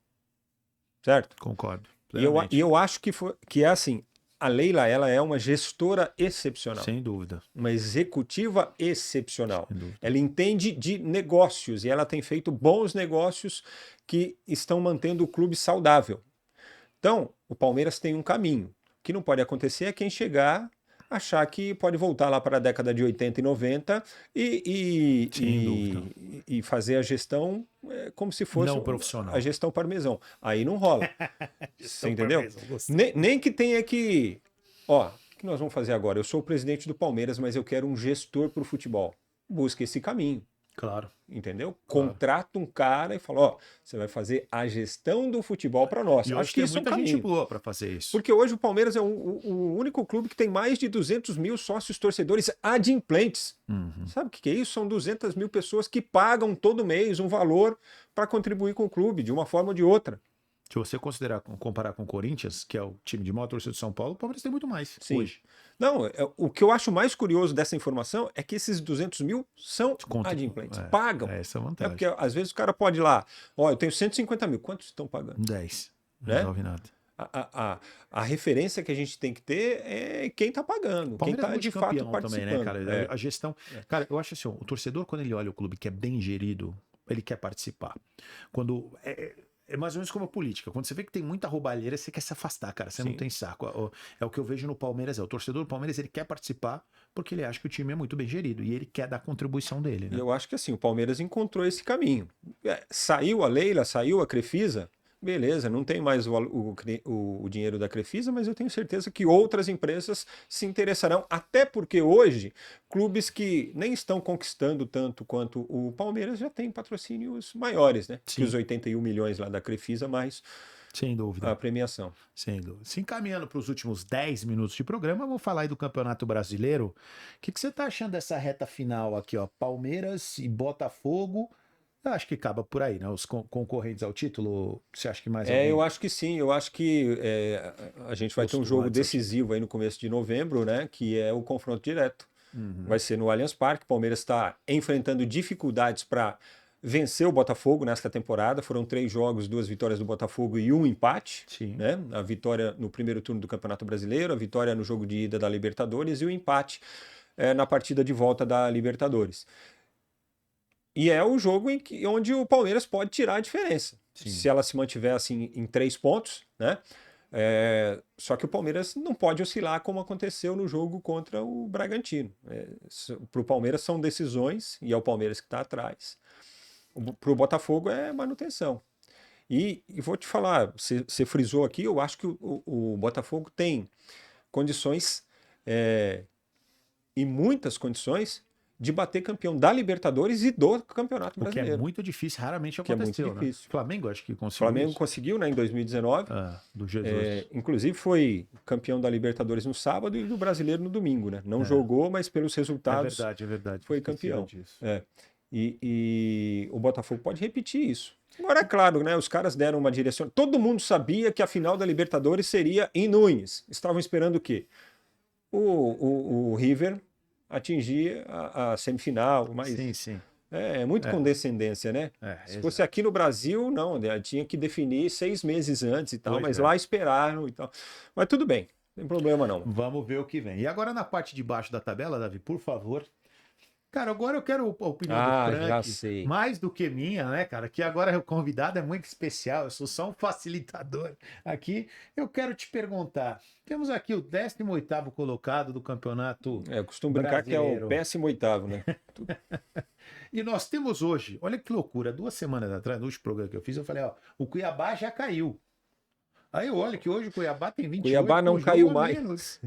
Certo? Concordo. E eu acho que é assim, a Leila, ela é uma gestora excepcional. Sem dúvida. Uma executiva excepcional. Ela entende de negócios e ela tem feito bons negócios que estão mantendo o clube saudável. Então, o Palmeiras tem um caminho. O que não pode acontecer é quem chegar achar que pode voltar lá para a década de 80 e 90 e fazer a gestão como se fosse não profissional. A gestão parmesão. Aí não rola. Você entendeu? Nem que tenha que... Ó, o que nós vamos fazer agora? Eu sou o presidente do Palmeiras, mas eu quero um gestor para o futebol. Busca esse caminho. Claro. Entendeu? Claro. Contrata um cara e fala, ó, você vai fazer a gestão do futebol para nós. E acho que isso é um caminho. Gente boa para fazer isso. Porque hoje o Palmeiras é o único clube que tem mais de 200 mil sócios torcedores adimplentes. Sabe o que é isso? São 200 mil pessoas que pagam todo mês um valor para contribuir com o clube, de uma forma ou de outra. Se você comparar com o Corinthians, que é o time de maior torcida de São Paulo, o Palmeiras tem muito mais hoje. Não, o que eu acho mais curioso dessa informação é que esses 200 mil são adimplentes, pagam. Essa é a vantagem. Porque às vezes o cara pode ir lá, ó, eu tenho 150 mil, quantos estão pagando? 10, não resolve nada. A referência que a gente tem que ter é quem está pagando, quem está de fato participando. Também, né, cara? A gestão... Cara, eu acho assim, o torcedor, quando ele olha o clube que é bem gerido, ele quer participar. Quando... É mais ou menos como a política. Quando você vê que tem muita roubalheira, você quer se afastar, cara. Você não tem saco. É o que eu vejo no Palmeiras. O torcedor do Palmeiras, ele quer participar porque ele acha que o time é muito bem gerido e ele quer dar a contribuição dele, né? E eu acho que assim, o Palmeiras encontrou esse caminho. Saiu a Leila, saiu a Crefisa, beleza, não tem mais o dinheiro da Crefisa, mas eu tenho certeza que outras empresas se interessarão, até porque hoje clubes que nem estão conquistando tanto quanto o Palmeiras já têm patrocínios maiores, né? Que Sim. os 81 milhões lá da Crefisa, mais Sem dúvida. a premiação. Sem dúvida. Se encaminhando para os últimos 10 minutos de programa, vamos falar aí do Campeonato Brasileiro. O que você está achando dessa reta final aqui, ó? Palmeiras e Botafogo. Eu acho que acaba por aí, né? Os concorrentes ao título. Você acha que mais alguém? Eu acho que sim, eu acho que a gente vai ter um jogo Postulantes ao decisivo aí no começo de novembro, né? Que é o confronto direto. Uhum. Vai ser no Allianz Parque. O Palmeiras está enfrentando dificuldades para vencer o Botafogo nesta temporada. Foram 3 jogos, 2 vitórias do Botafogo e 1 empate. Sim. Né? A vitória no primeiro turno do Campeonato Brasileiro, a vitória no jogo de ida da Libertadores e o empate na partida de volta da Libertadores. E é o jogo onde o Palmeiras pode tirar a diferença. Sim. Se ela se mantiver assim em 3 pontos, né? Só que o Palmeiras não pode oscilar como aconteceu no jogo contra o Bragantino. Para o Palmeiras são decisões e é o Palmeiras que está atrás. Para o Botafogo é manutenção. E vou te falar, você frisou aqui, eu acho que o Botafogo tem condições, e muitas condições, de bater campeão da Libertadores e do Campeonato O que é Brasileiro. muito difícil, raramente Que é muito aconteceu, né? difícil. Flamengo acho que O conseguiu Flamengo isso. conseguiu, né, em 2019. Do Jesus. Inclusive foi campeão da Libertadores no sábado e do Brasileiro no domingo, né? Não jogou, mas pelos resultados É verdade. foi Esqueceram campeão. disso. E o Botafogo pode repetir isso. Agora, é claro, né? Os caras deram uma direção. Todo mundo sabia que a final da Libertadores seria em Núñez. Estavam esperando o quê? O River atingir a semifinal, mas Sim. é muito condescendência, né? Se fosse exato. aqui no Brasil, não, né? Tinha que definir 6 meses antes e tal, Pois mas é. lá esperaram e tal. Mas tudo bem, não tem problema não. Vamos ver o que vem. E agora na parte de baixo da tabela, Davi, por favor. Cara, agora eu quero a opinião do Frank, já sei. mais do que minha, né, cara? Que agora o convidado é muito especial, eu sou só um facilitador aqui. Eu quero te perguntar, temos aqui o 18º colocado do campeonato Eu costumo brincar que é o brasileiro. 18º, né? E nós temos hoje, olha que loucura, 2 semanas atrás, no último programa que eu fiz, eu falei, ó, o Cuiabá já caiu. Aí eu olho que hoje o Cuiabá tem 28. Cuiabá não um jogo caiu a mais. menos.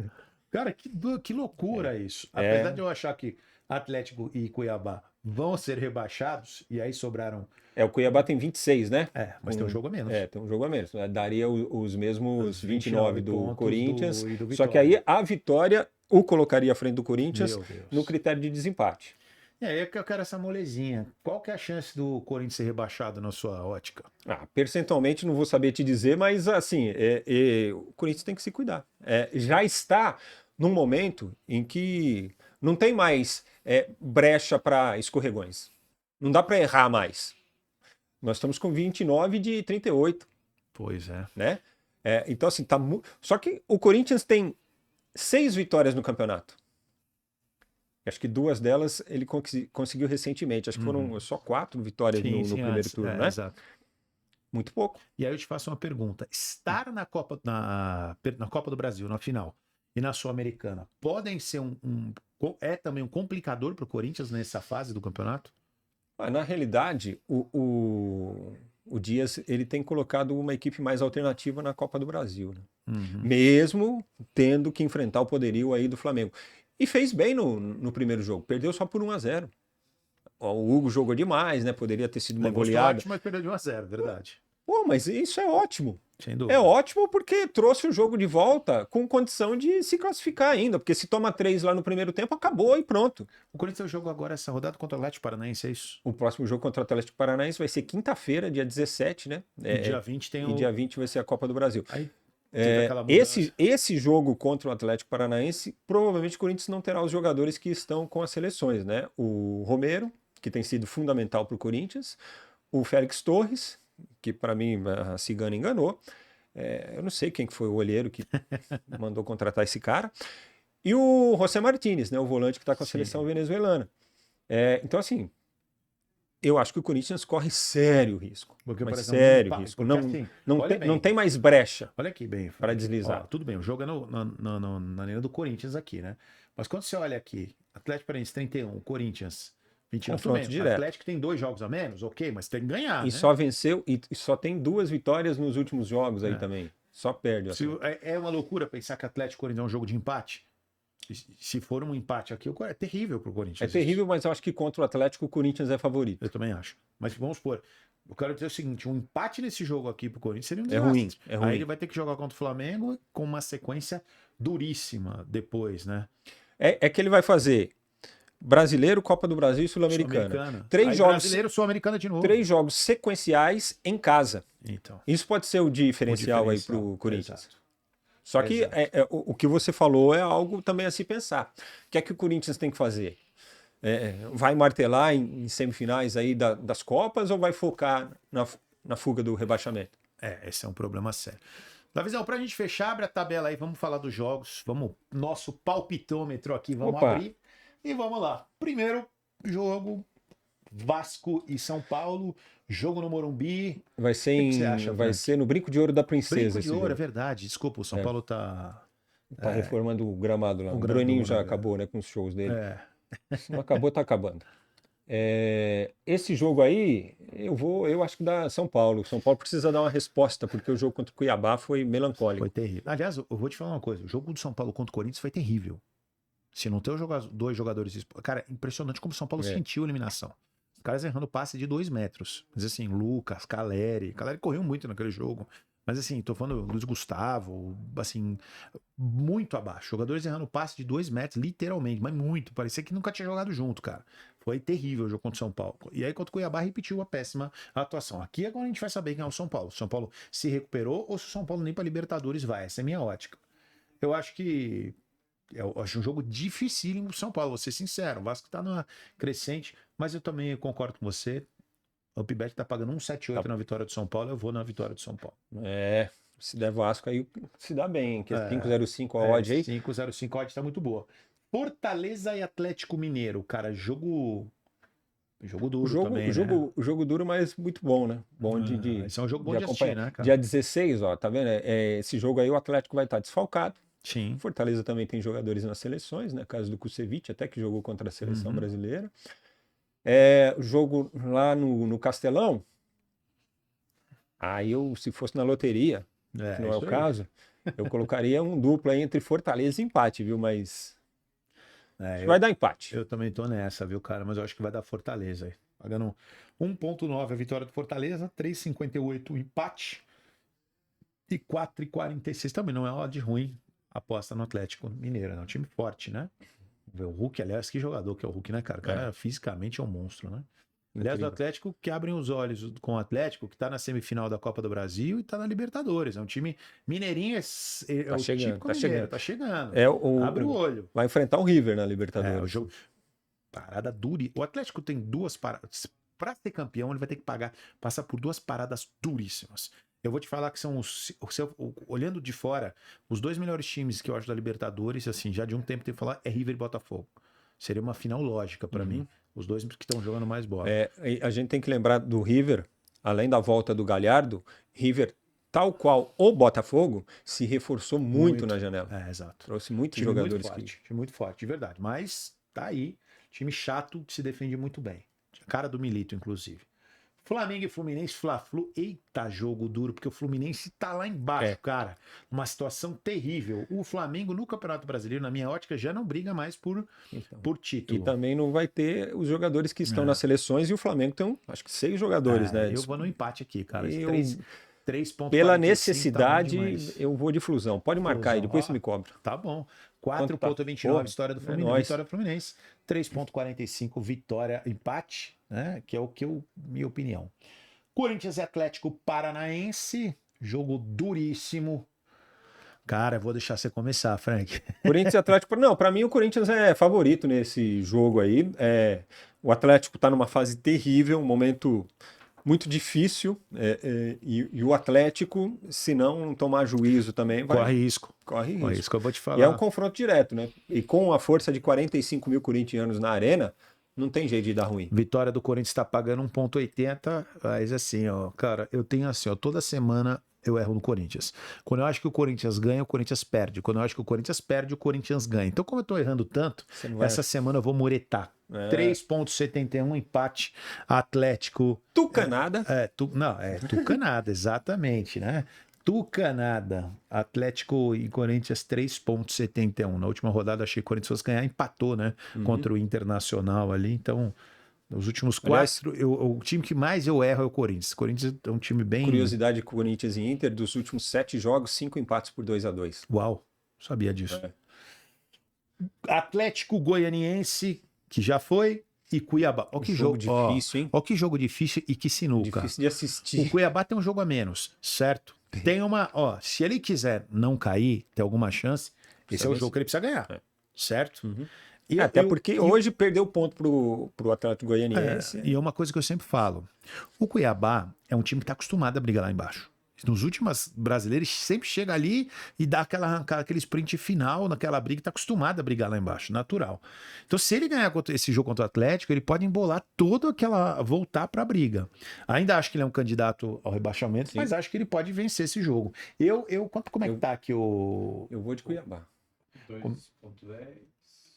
Cara, que loucura isso. Apesar de eu achar que Atlético e Cuiabá vão ser rebaixados, e aí sobraram. O Cuiabá tem 26, né? Mas tem um jogo a menos. Tem um jogo a menos. Daria os mesmos Os 29 do pontos Corinthians. e do Só que Vitória. aí a vitória o colocaria à frente do Corinthians Meu Deus. no critério de desempate. E aí é que eu quero essa molezinha. Qual que é a chance do Corinthians ser rebaixado na sua ótica? Percentualmente não vou saber te dizer, mas assim, o Corinthians tem que se cuidar. Já está num momento em que não tem mais brecha para escorregões. Não dá para errar mais. Nós estamos com 29 de 38. Pois é. Né? Então, assim, só que o Corinthians tem 6 vitórias no campeonato. Acho que 2 delas ele conseguiu recentemente. Acho que foram só 4 vitórias no primeiro turno, né? Exato. Muito pouco. E aí eu te faço uma pergunta. Estar na Copa do Brasil, na final, e na Sul-Americana, podem ser também um complicador para o Corinthians nessa fase do campeonato? Na realidade, o Dias ele tem colocado uma equipe mais alternativa na Copa do Brasil, né? Mesmo tendo que enfrentar o poderio aí do Flamengo. E fez bem no primeiro jogo, perdeu só por 1-0. O Hugo jogou demais, né? Poderia ter sido uma goleada. Ótimo, mas perdeu de 1-0, verdade. Mas isso é ótimo. Sem dúvida. É ótimo porque trouxe o jogo de volta com condição de se classificar ainda, porque se toma 3 lá no primeiro tempo, acabou e pronto. O Corinthians jogou agora essa rodada contra o Atlético Paranaense, é isso? O próximo jogo contra o Atlético Paranaense vai ser quinta-feira, dia 17, né? E dia 20 tem E dia 20 vai ser a Copa do Brasil. Aí teve aquela mudança. Esse jogo contra o Atlético Paranaense, provavelmente o Corinthians não terá os jogadores que estão com as seleções, né? O Romero, que tem sido fundamental para o Corinthians, o Félix Torres, que para mim a Cigana enganou, eu não sei quem que foi o olheiro que mandou contratar esse cara, e o José Martínez, né? O volante que está com a seleção venezuelana. Então assim, eu acho que o Corinthians corre sério risco. Mas sério risco. Não tem mais brecha. Olha aqui bem. Para deslizar. Tudo bem, o jogo é na linha do Corinthians aqui, né? Mas quando você olha aqui, Atlético Paranaense 31, Corinthians 21 confronto menos. O direto. Atlético tem 2 jogos a menos, ok, mas tem que ganhar, E né? só venceu, e só tem 2 vitórias nos últimos jogos aí também. Só perde. É uma loucura pensar que Atlético e Corinthians é um jogo de empate. Se for um empate aqui, é terrível pro Corinthians. É terrível, mas eu acho que contra o Atlético o Corinthians é favorito. Eu também acho. Mas vamos supor, eu quero dizer o seguinte, um empate nesse jogo aqui pro Corinthians seria um É desastre. ruim, é ruim. Aí ele vai ter que jogar contra o Flamengo com uma sequência duríssima depois, né? É que ele vai fazer Brasileiro, Copa do Brasil e Sul-Americana. Sul-Americana. Três Aí jogos, Brasileiro, Sul-Americana de novo. 3 jogos sequenciais em casa. Então, Isso pode ser o diferencial aí diferencial, pro Corinthians. exato. Só que Exato. o que você falou é algo também a se pensar. O que é que o Corinthians tem que fazer? Vai martelar em semifinais aí das Copas ou vai focar na fuga do rebaixamento? Esse é um problema sério. Davizão, pra gente fechar, abre a tabela aí, vamos falar dos jogos, vamos, nosso palpitômetro aqui, vamos Opa. abrir e vamos lá. Primeiro jogo, Vasco e São Paulo, jogo no Morumbi. Vai ser, que você acha, vai Frank? ser no Brinco de Ouro da Princesa. Brinco de esse ouro, jogo. é verdade, desculpa, o São Paulo tá... Tá reformando o gramado lá. O gramado, Bruninho já né? acabou, né, com os shows dele. É, Se não acabou, tá acabando. Esse jogo aí, eu acho que dá São Paulo. São Paulo precisa dar uma resposta, porque o jogo contra o Cuiabá foi melancólico. foi terrível. Aliás, eu vou te falar uma coisa, o jogo do São Paulo contra o Corinthians foi terrível. Se não ter dois jogadores... Cara, impressionante como o São Paulo sentiu a eliminação. Os caras errando passe de 2 metros. Mas assim, Lucas, Caleri correu muito naquele jogo. Mas assim, tô falando Luiz Gustavo, assim, muito abaixo. Jogadores errando passe de 2 metros, literalmente, mas muito. Parecia que nunca tinha jogado junto, cara. Foi terrível o jogo contra o São Paulo. E aí, contra o Cuiabá, repetiu a péssima atuação. Aqui agora a gente vai saber quem é o São Paulo. Se o São Paulo se recuperou ou se o São Paulo nem para Libertadores vai. Essa é a minha ótica. Eu acho que eu acho um jogo dificílimo pro São Paulo, vou ser sincero. O Vasco tá numa crescente, mas eu também concordo com você. O Upbet tá pagando 1,78 na vitória do São Paulo, eu vou na vitória do São Paulo. Se der Vasco aí, se dá bem, hein? Que 5,05 a odd aí. 5,05 a odd tá muito boa. Fortaleza e Atlético Mineiro, cara, jogo duro também, né? O jogo duro, mas muito bom, né? Bom Esse é um jogo bom de acompanhar. assistir, né, cara? Dia 16, ó, tá vendo? Esse jogo aí o Atlético vai estar desfalcado. Sim. Fortaleza também tem jogadores nas seleções, né? Caso do Kusevich, até que jogou contra a seleção brasileira. O jogo lá no Castelão, aí se fosse na loteria, que não é o caso, eu colocaria um duplo aí entre Fortaleza e empate, viu? Mas vai dar empate. Eu também tô nessa, viu, cara? Mas eu acho que vai dar Fortaleza aí. Pagando 1,9 a vitória do Fortaleza, 3,58 o empate e 4,46 também. Não é uma odd ruim. Aposta no Atlético Mineiro, né? Um time forte, né? O Hulk, aliás, que jogador que é o Hulk, né, cara? O cara fisicamente é um monstro, né? Aliás, o Atlético que abrem os olhos com o Atlético, que tá na semifinal da Copa do Brasil e tá na Libertadores. É um time mineirinho, Tá chegando. Tá chegando. Abre o olho. Vai enfrentar o River na Libertadores. O jogo... Parada dura. O Atlético tem 2 paradas. Para ser campeão, ele vai ter que passar por 2 paradas duríssimas. Eu vou te falar que são olhando de fora, os 2 melhores times que eu acho da Libertadores, assim, já de um tempo tem que falar, é River e Botafogo. Seria uma final lógica para mim. Os 2 que estão jogando mais bola. A gente tem que lembrar do River, além da volta do Galhardo, River, tal qual o Botafogo, se reforçou muito na janela. Exato. Trouxe muitos time jogadores. Time muito forte, de verdade. Mas tá aí. Time chato, se defende muito bem. Cara do Milito, inclusive. Flamengo e Fluminense, Fla-Flu. Eita, jogo duro, porque o Fluminense tá lá embaixo, cara. Uma situação terrível. O Flamengo no Campeonato Brasileiro, na minha ótica, já não briga mais por título. E também não vai ter os jogadores que estão nas seleções e o Flamengo tem, acho que 6 jogadores, né? Eu vou no empate aqui, cara. 3,45 pela necessidade, tá eu vou de Flusão. Pode marcar aí, depois você me cobra. Tá bom. 4,29 vitória do Fluminense. Vitória do Fluminense. 3,45 vitória, empate, né? Que é minha opinião. Corinthians e Atlético Paranaense. Jogo duríssimo. Cara, eu vou deixar você começar, Frank. Corinthians e Atlético. Não, para mim o Corinthians é favorito nesse jogo aí. O Atlético tá numa fase terrível, um momento muito difícil. E o Atlético, se não tomar juízo também, vai. Corre risco. Corre risco. Eu vou te falar. E é um confronto direto, né? E com a força de 45 mil corintianos na arena, não tem jeito de dar ruim. Vitória do Corinthians está pagando 1,80, mas assim, ó, cara, eu tenho assim, ó, toda semana eu erro no Corinthians. Quando eu acho que o Corinthians ganha, o Corinthians perde. Quando eu acho que o Corinthians perde, o Corinthians ganha. Então, como eu tô errando tanto, Você não vai... essa semana eu vou muretar. 3,71 empate Atlético. Tucanada. Tucanada, exatamente, né? Tucanada. Atlético e Corinthians 3,71. Na última rodada achei que o Corinthians fosse ganhar, empatou, né? Contra o Internacional ali. Então, nos últimos 4, o time que mais eu erro é o Corinthians. O Corinthians é um time bem... Curiosidade, Corinthians e Inter, dos últimos 7 jogos, 5 empates por 2-2. Uau, sabia disso. Atlético Goianiense, que já foi, e Cuiabá. Ó, que jogo difícil, hein? Ó, que jogo difícil e que sinuca. Difícil de assistir. O Cuiabá tem um jogo a menos, certo? Tem uma... Ó, se ele quiser não cair, ter alguma chance, esse é o jogo que ele precisa ganhar, certo? E até porque hoje perdeu ponto pro Atlético Goianiense. E é uma coisa que eu sempre falo. O Cuiabá é um time que está acostumado a brigar lá embaixo. Nos últimos brasileiros, sempre chega ali e dá aquele sprint final naquela briga, está acostumado a brigar lá embaixo, natural. Então, se ele ganhar esse jogo contra o Atlético, ele pode embolar toda aquela... voltar para a briga. Ainda acho que ele é um candidato ao rebaixamento, mas acho que ele pode vencer esse jogo. Como é que tá aqui o... Eu vou de Cuiabá. 2,10.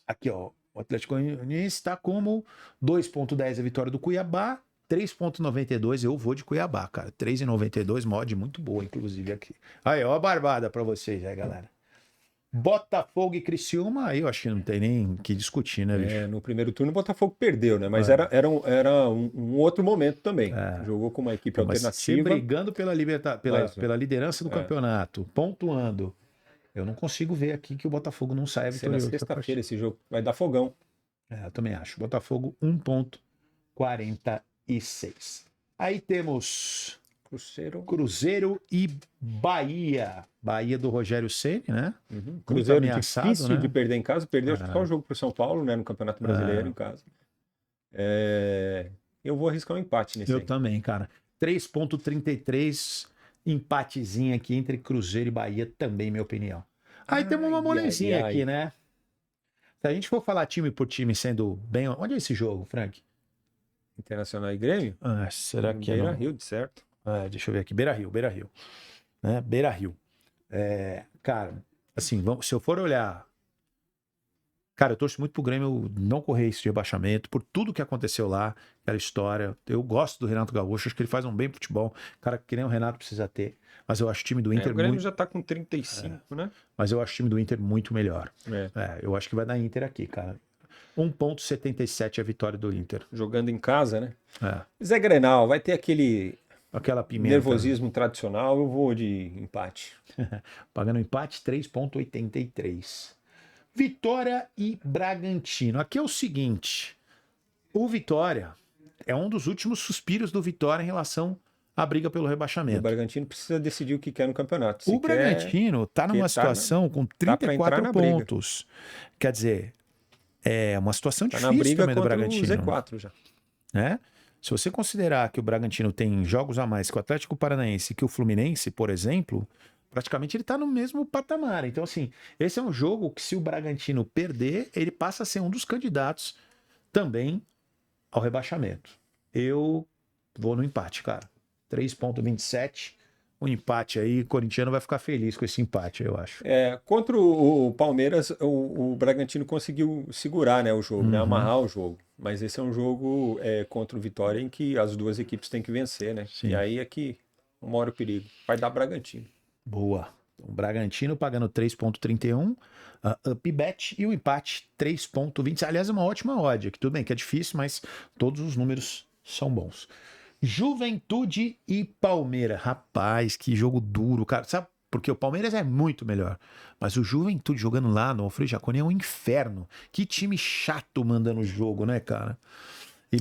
Aqui, ó. O Atlético Goianiense está como 2,10 a vitória do Cuiabá, 3,92 eu vou de Cuiabá, cara. 3,92, mod muito boa, inclusive, aqui. Aí, ó a barbada pra vocês aí, galera. Botafogo e Criciúma, aí eu acho que não tem nem que discutir, né, bicho? No primeiro turno o Botafogo perdeu, né? Mas era um outro momento também. Jogou com uma equipe alternativa. Você brigando pela liderança do campeonato, pontuando. Eu não consigo ver aqui que o Botafogo não saia vitorioso. Na sexta-feira esse jogo vai dar fogão. Eu também acho. Botafogo 1,46. Aí temos Cruzeiro e Bahia. Bahia do Rogério Ceni, né? Cruzeiro difícil de perder em casa. Perdeu só o jogo pro São Paulo, né? No Campeonato Brasileiro em casa. Eu vou arriscar um empate nesse aí. Eu também, cara. 3,33 empatezinho aqui entre Cruzeiro e Bahia, também, minha opinião. Aí temos uma molezinha aqui, né? Se a gente for falar time por time sendo bem... Onde é esse jogo, Frank? Internacional e Grêmio? Será que é Beira-Rio, de certo. Deixa eu ver aqui. Beira-Rio. Né? Beira-Rio. Cara, assim, se eu for olhar... Cara, eu torço muito pro Grêmio não correr esse rebaixamento, por tudo que aconteceu lá, aquela história. Eu gosto do Renato Gaúcho, acho que ele faz um bem futebol. Cara, que nem o Renato precisa ter. Mas eu acho o time do Inter o Grêmio já tá com 35, né? Mas eu acho o time do Inter muito melhor. Eu acho que vai dar Inter aqui, cara. 1,77 a vitória do Inter. Jogando em casa, né? Zé Grenal, vai ter aquela pimenta. Nervosismo tradicional, eu vou de empate. Pagando empate, 3,83. Vitória e Bragantino. Aqui é o seguinte, o Vitória é um dos últimos suspiros do Vitória em relação à briga pelo rebaixamento. O Bragantino precisa decidir o que quer no campeonato. O Bragantino está numa situação com 34 pontos. Quer dizer, é uma situação difícil também do Bragantino. O Z4 já. Se você considerar que o Bragantino tem jogos a mais que o Atlético Paranaense e que o Fluminense, por exemplo... Praticamente ele está no mesmo patamar. Então, assim, esse é um jogo que, se o Bragantino perder, ele passa a ser um dos candidatos também ao rebaixamento. Eu vou no empate, cara. 3,27. O empate aí, o corintiano vai ficar feliz com esse empate, eu acho. Contra o Palmeiras, o Bragantino conseguiu segurar, né, o jogo, né, amarrar o jogo. Mas esse é um jogo contra o Vitória em que as duas equipes têm que vencer, né? Sim. E aí é que mora o perigo. Vai dar Bragantino. Boa. O Bragantino pagando 3,31, UpBet, e o empate 3,20. Aliás, é uma ótima odd aqui. Tudo bem que é difícil, mas todos os números são bons. Juventude e Palmeiras. Rapaz, que jogo duro, cara. Sabe, porque o Palmeiras é muito melhor. Mas o Juventude jogando lá no Alfredo Jaconi é um inferno. Que time chato mandando o jogo, né, cara?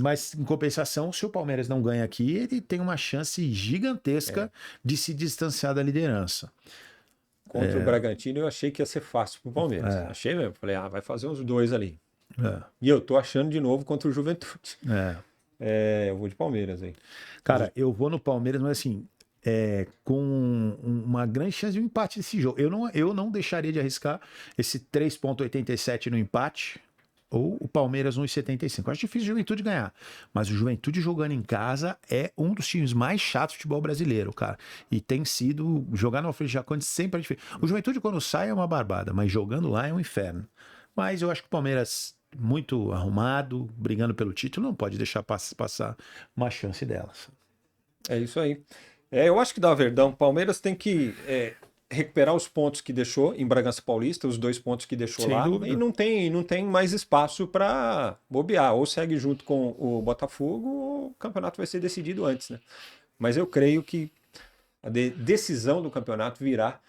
Mas, em compensação, se o Palmeiras não ganha aqui, ele tem uma chance gigantesca de se distanciar da liderança. Contra o Bragantino, eu achei que ia ser fácil pro Palmeiras. Achei mesmo. Falei, vai fazer uns 2 ali. E eu tô achando de novo contra o Juventude. Eu vou de Palmeiras aí. Cara, eu vou no Palmeiras, mas assim, com uma grande chance de um empate desse jogo. Eu não deixaria de arriscar esse 3,87 no empate. ou o Palmeiras 1,75. Acho difícil o Juventude ganhar, mas o Juventude jogando em casa é um dos times mais chatos do futebol brasileiro, cara. E tem sido, jogar no Alfredo Jaconi sempre é difícil. O Juventude quando sai é uma barbada, mas jogando lá é um inferno. Mas eu acho que o Palmeiras muito arrumado, brigando pelo título, não pode deixar passar uma chance delas. É isso aí. Eu acho que dá Verdão. Palmeiras tem que recuperar os pontos que deixou em Bragança Paulista, os 2 pontos que deixou Sem lá, dúvida. e não tem mais espaço para bobear. Ou segue junto com o Botafogo, ou o campeonato vai ser decidido antes, né? Mas eu creio que a decisão do campeonato virá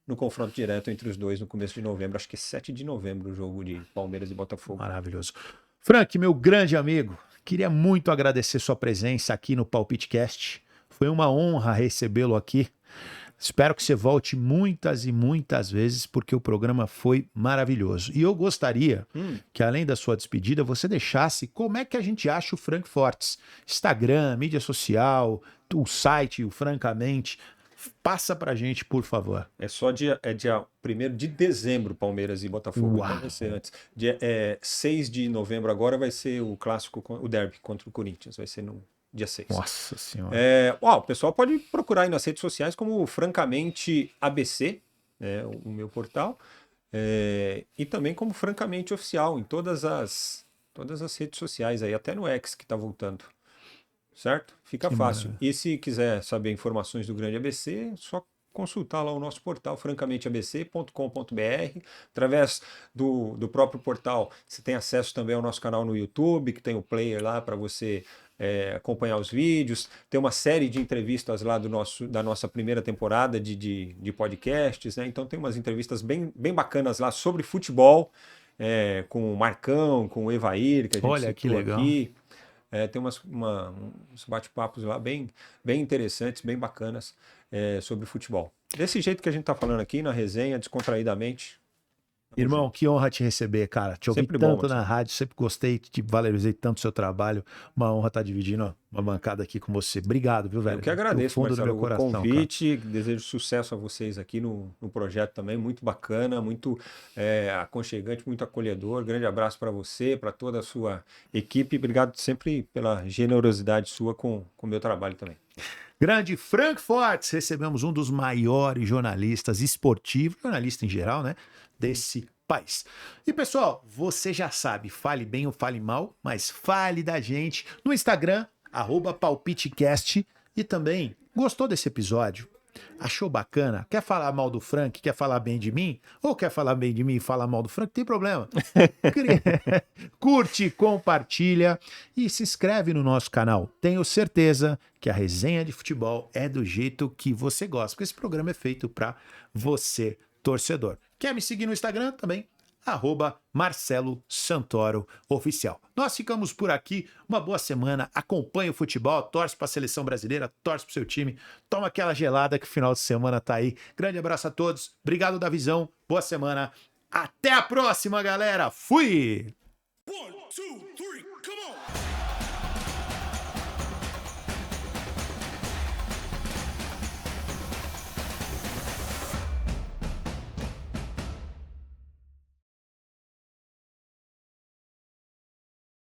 no confronto direto entre os dois no começo de novembro. Acho que é 7 de novembro o jogo de Palmeiras e Botafogo. Maravilhoso. Frank, meu grande amigo, queria muito agradecer sua presença aqui no PalpiteCast. Foi uma honra recebê-lo aqui. Espero que você volte muitas e muitas vezes, porque o programa foi maravilhoso. E eu gostaria que, além da sua despedida, você deixasse como é que a gente acha o Frank Fortes. Instagram, mídia social, o site, o Francamente. Passa pra gente, por favor. É só dia 1º de dezembro, Palmeiras e Botafogo. Uau. Então vai ser antes. Dia 6 de novembro agora vai ser o clássico, o derby contra o Corinthians. Vai ser no dia 6. Nossa Senhora. O pessoal pode procurar aí nas redes sociais como Francamente ABC, o meu portal, e também como Francamente Oficial em todas as redes sociais aí, até no X que está voltando. Certo? Fica Que fácil. maravilha. E se quiser saber informações do Grande ABC, é só consultar lá o nosso portal, francamenteabc.com.br. Através do próprio portal, você tem acesso também ao nosso canal no YouTube, que tem o player lá para você acompanhar os vídeos. Tem uma série de entrevistas lá da nossa primeira temporada de podcasts, né? Então tem umas entrevistas bem bacanas lá sobre futebol, com o Marcão, com o Evair, que a gente Olha, que citou legal. aqui. Tem uns bate-papos lá bem interessantes, bem bacanas sobre futebol. Desse jeito que a gente está falando aqui na resenha, descontraídamente. Irmão, que honra te receber, cara. Te ouvi Sempre bom, tanto na Marcelo. rádio, sempre gostei, te valorizei tanto o seu trabalho. Uma honra estar dividindo uma bancada aqui com você. Obrigado, viu, velho? Eu que agradeço, Do fundo do Marcelo, meu coração, o convite. Desejo sucesso a vocês aqui no projeto também. Muito bacana, muito aconchegante, muito acolhedor. Grande abraço para você, para toda a sua equipe. Obrigado sempre pela generosidade sua com o meu trabalho também. Grande Frank Fortes, recebemos um dos maiores jornalistas esportivos, jornalista em geral, né, desse país. E pessoal, você já sabe, fale bem ou fale mal, mas fale da gente no Instagram, @palpitecast, e também gostou desse episódio? Achou bacana? Quer falar mal do Frank? Quer falar bem de mim? Ou quer falar bem de mim e falar mal do Frank? Tem problema. Curte, compartilha e se inscreve no nosso canal. Tenho certeza que a resenha de futebol é do jeito que você gosta, porque esse programa é feito para você, torcedor. Quer me seguir no Instagram também? @Marcelo Santoro Oficial. Nós ficamos por aqui. Uma boa semana. Acompanhe o futebol, torce para a seleção brasileira, torce para o seu time. Toma aquela gelada que o final de semana tá aí. Grande abraço a todos. Obrigado da visão. Boa semana. Até a próxima, galera. Fui! 1,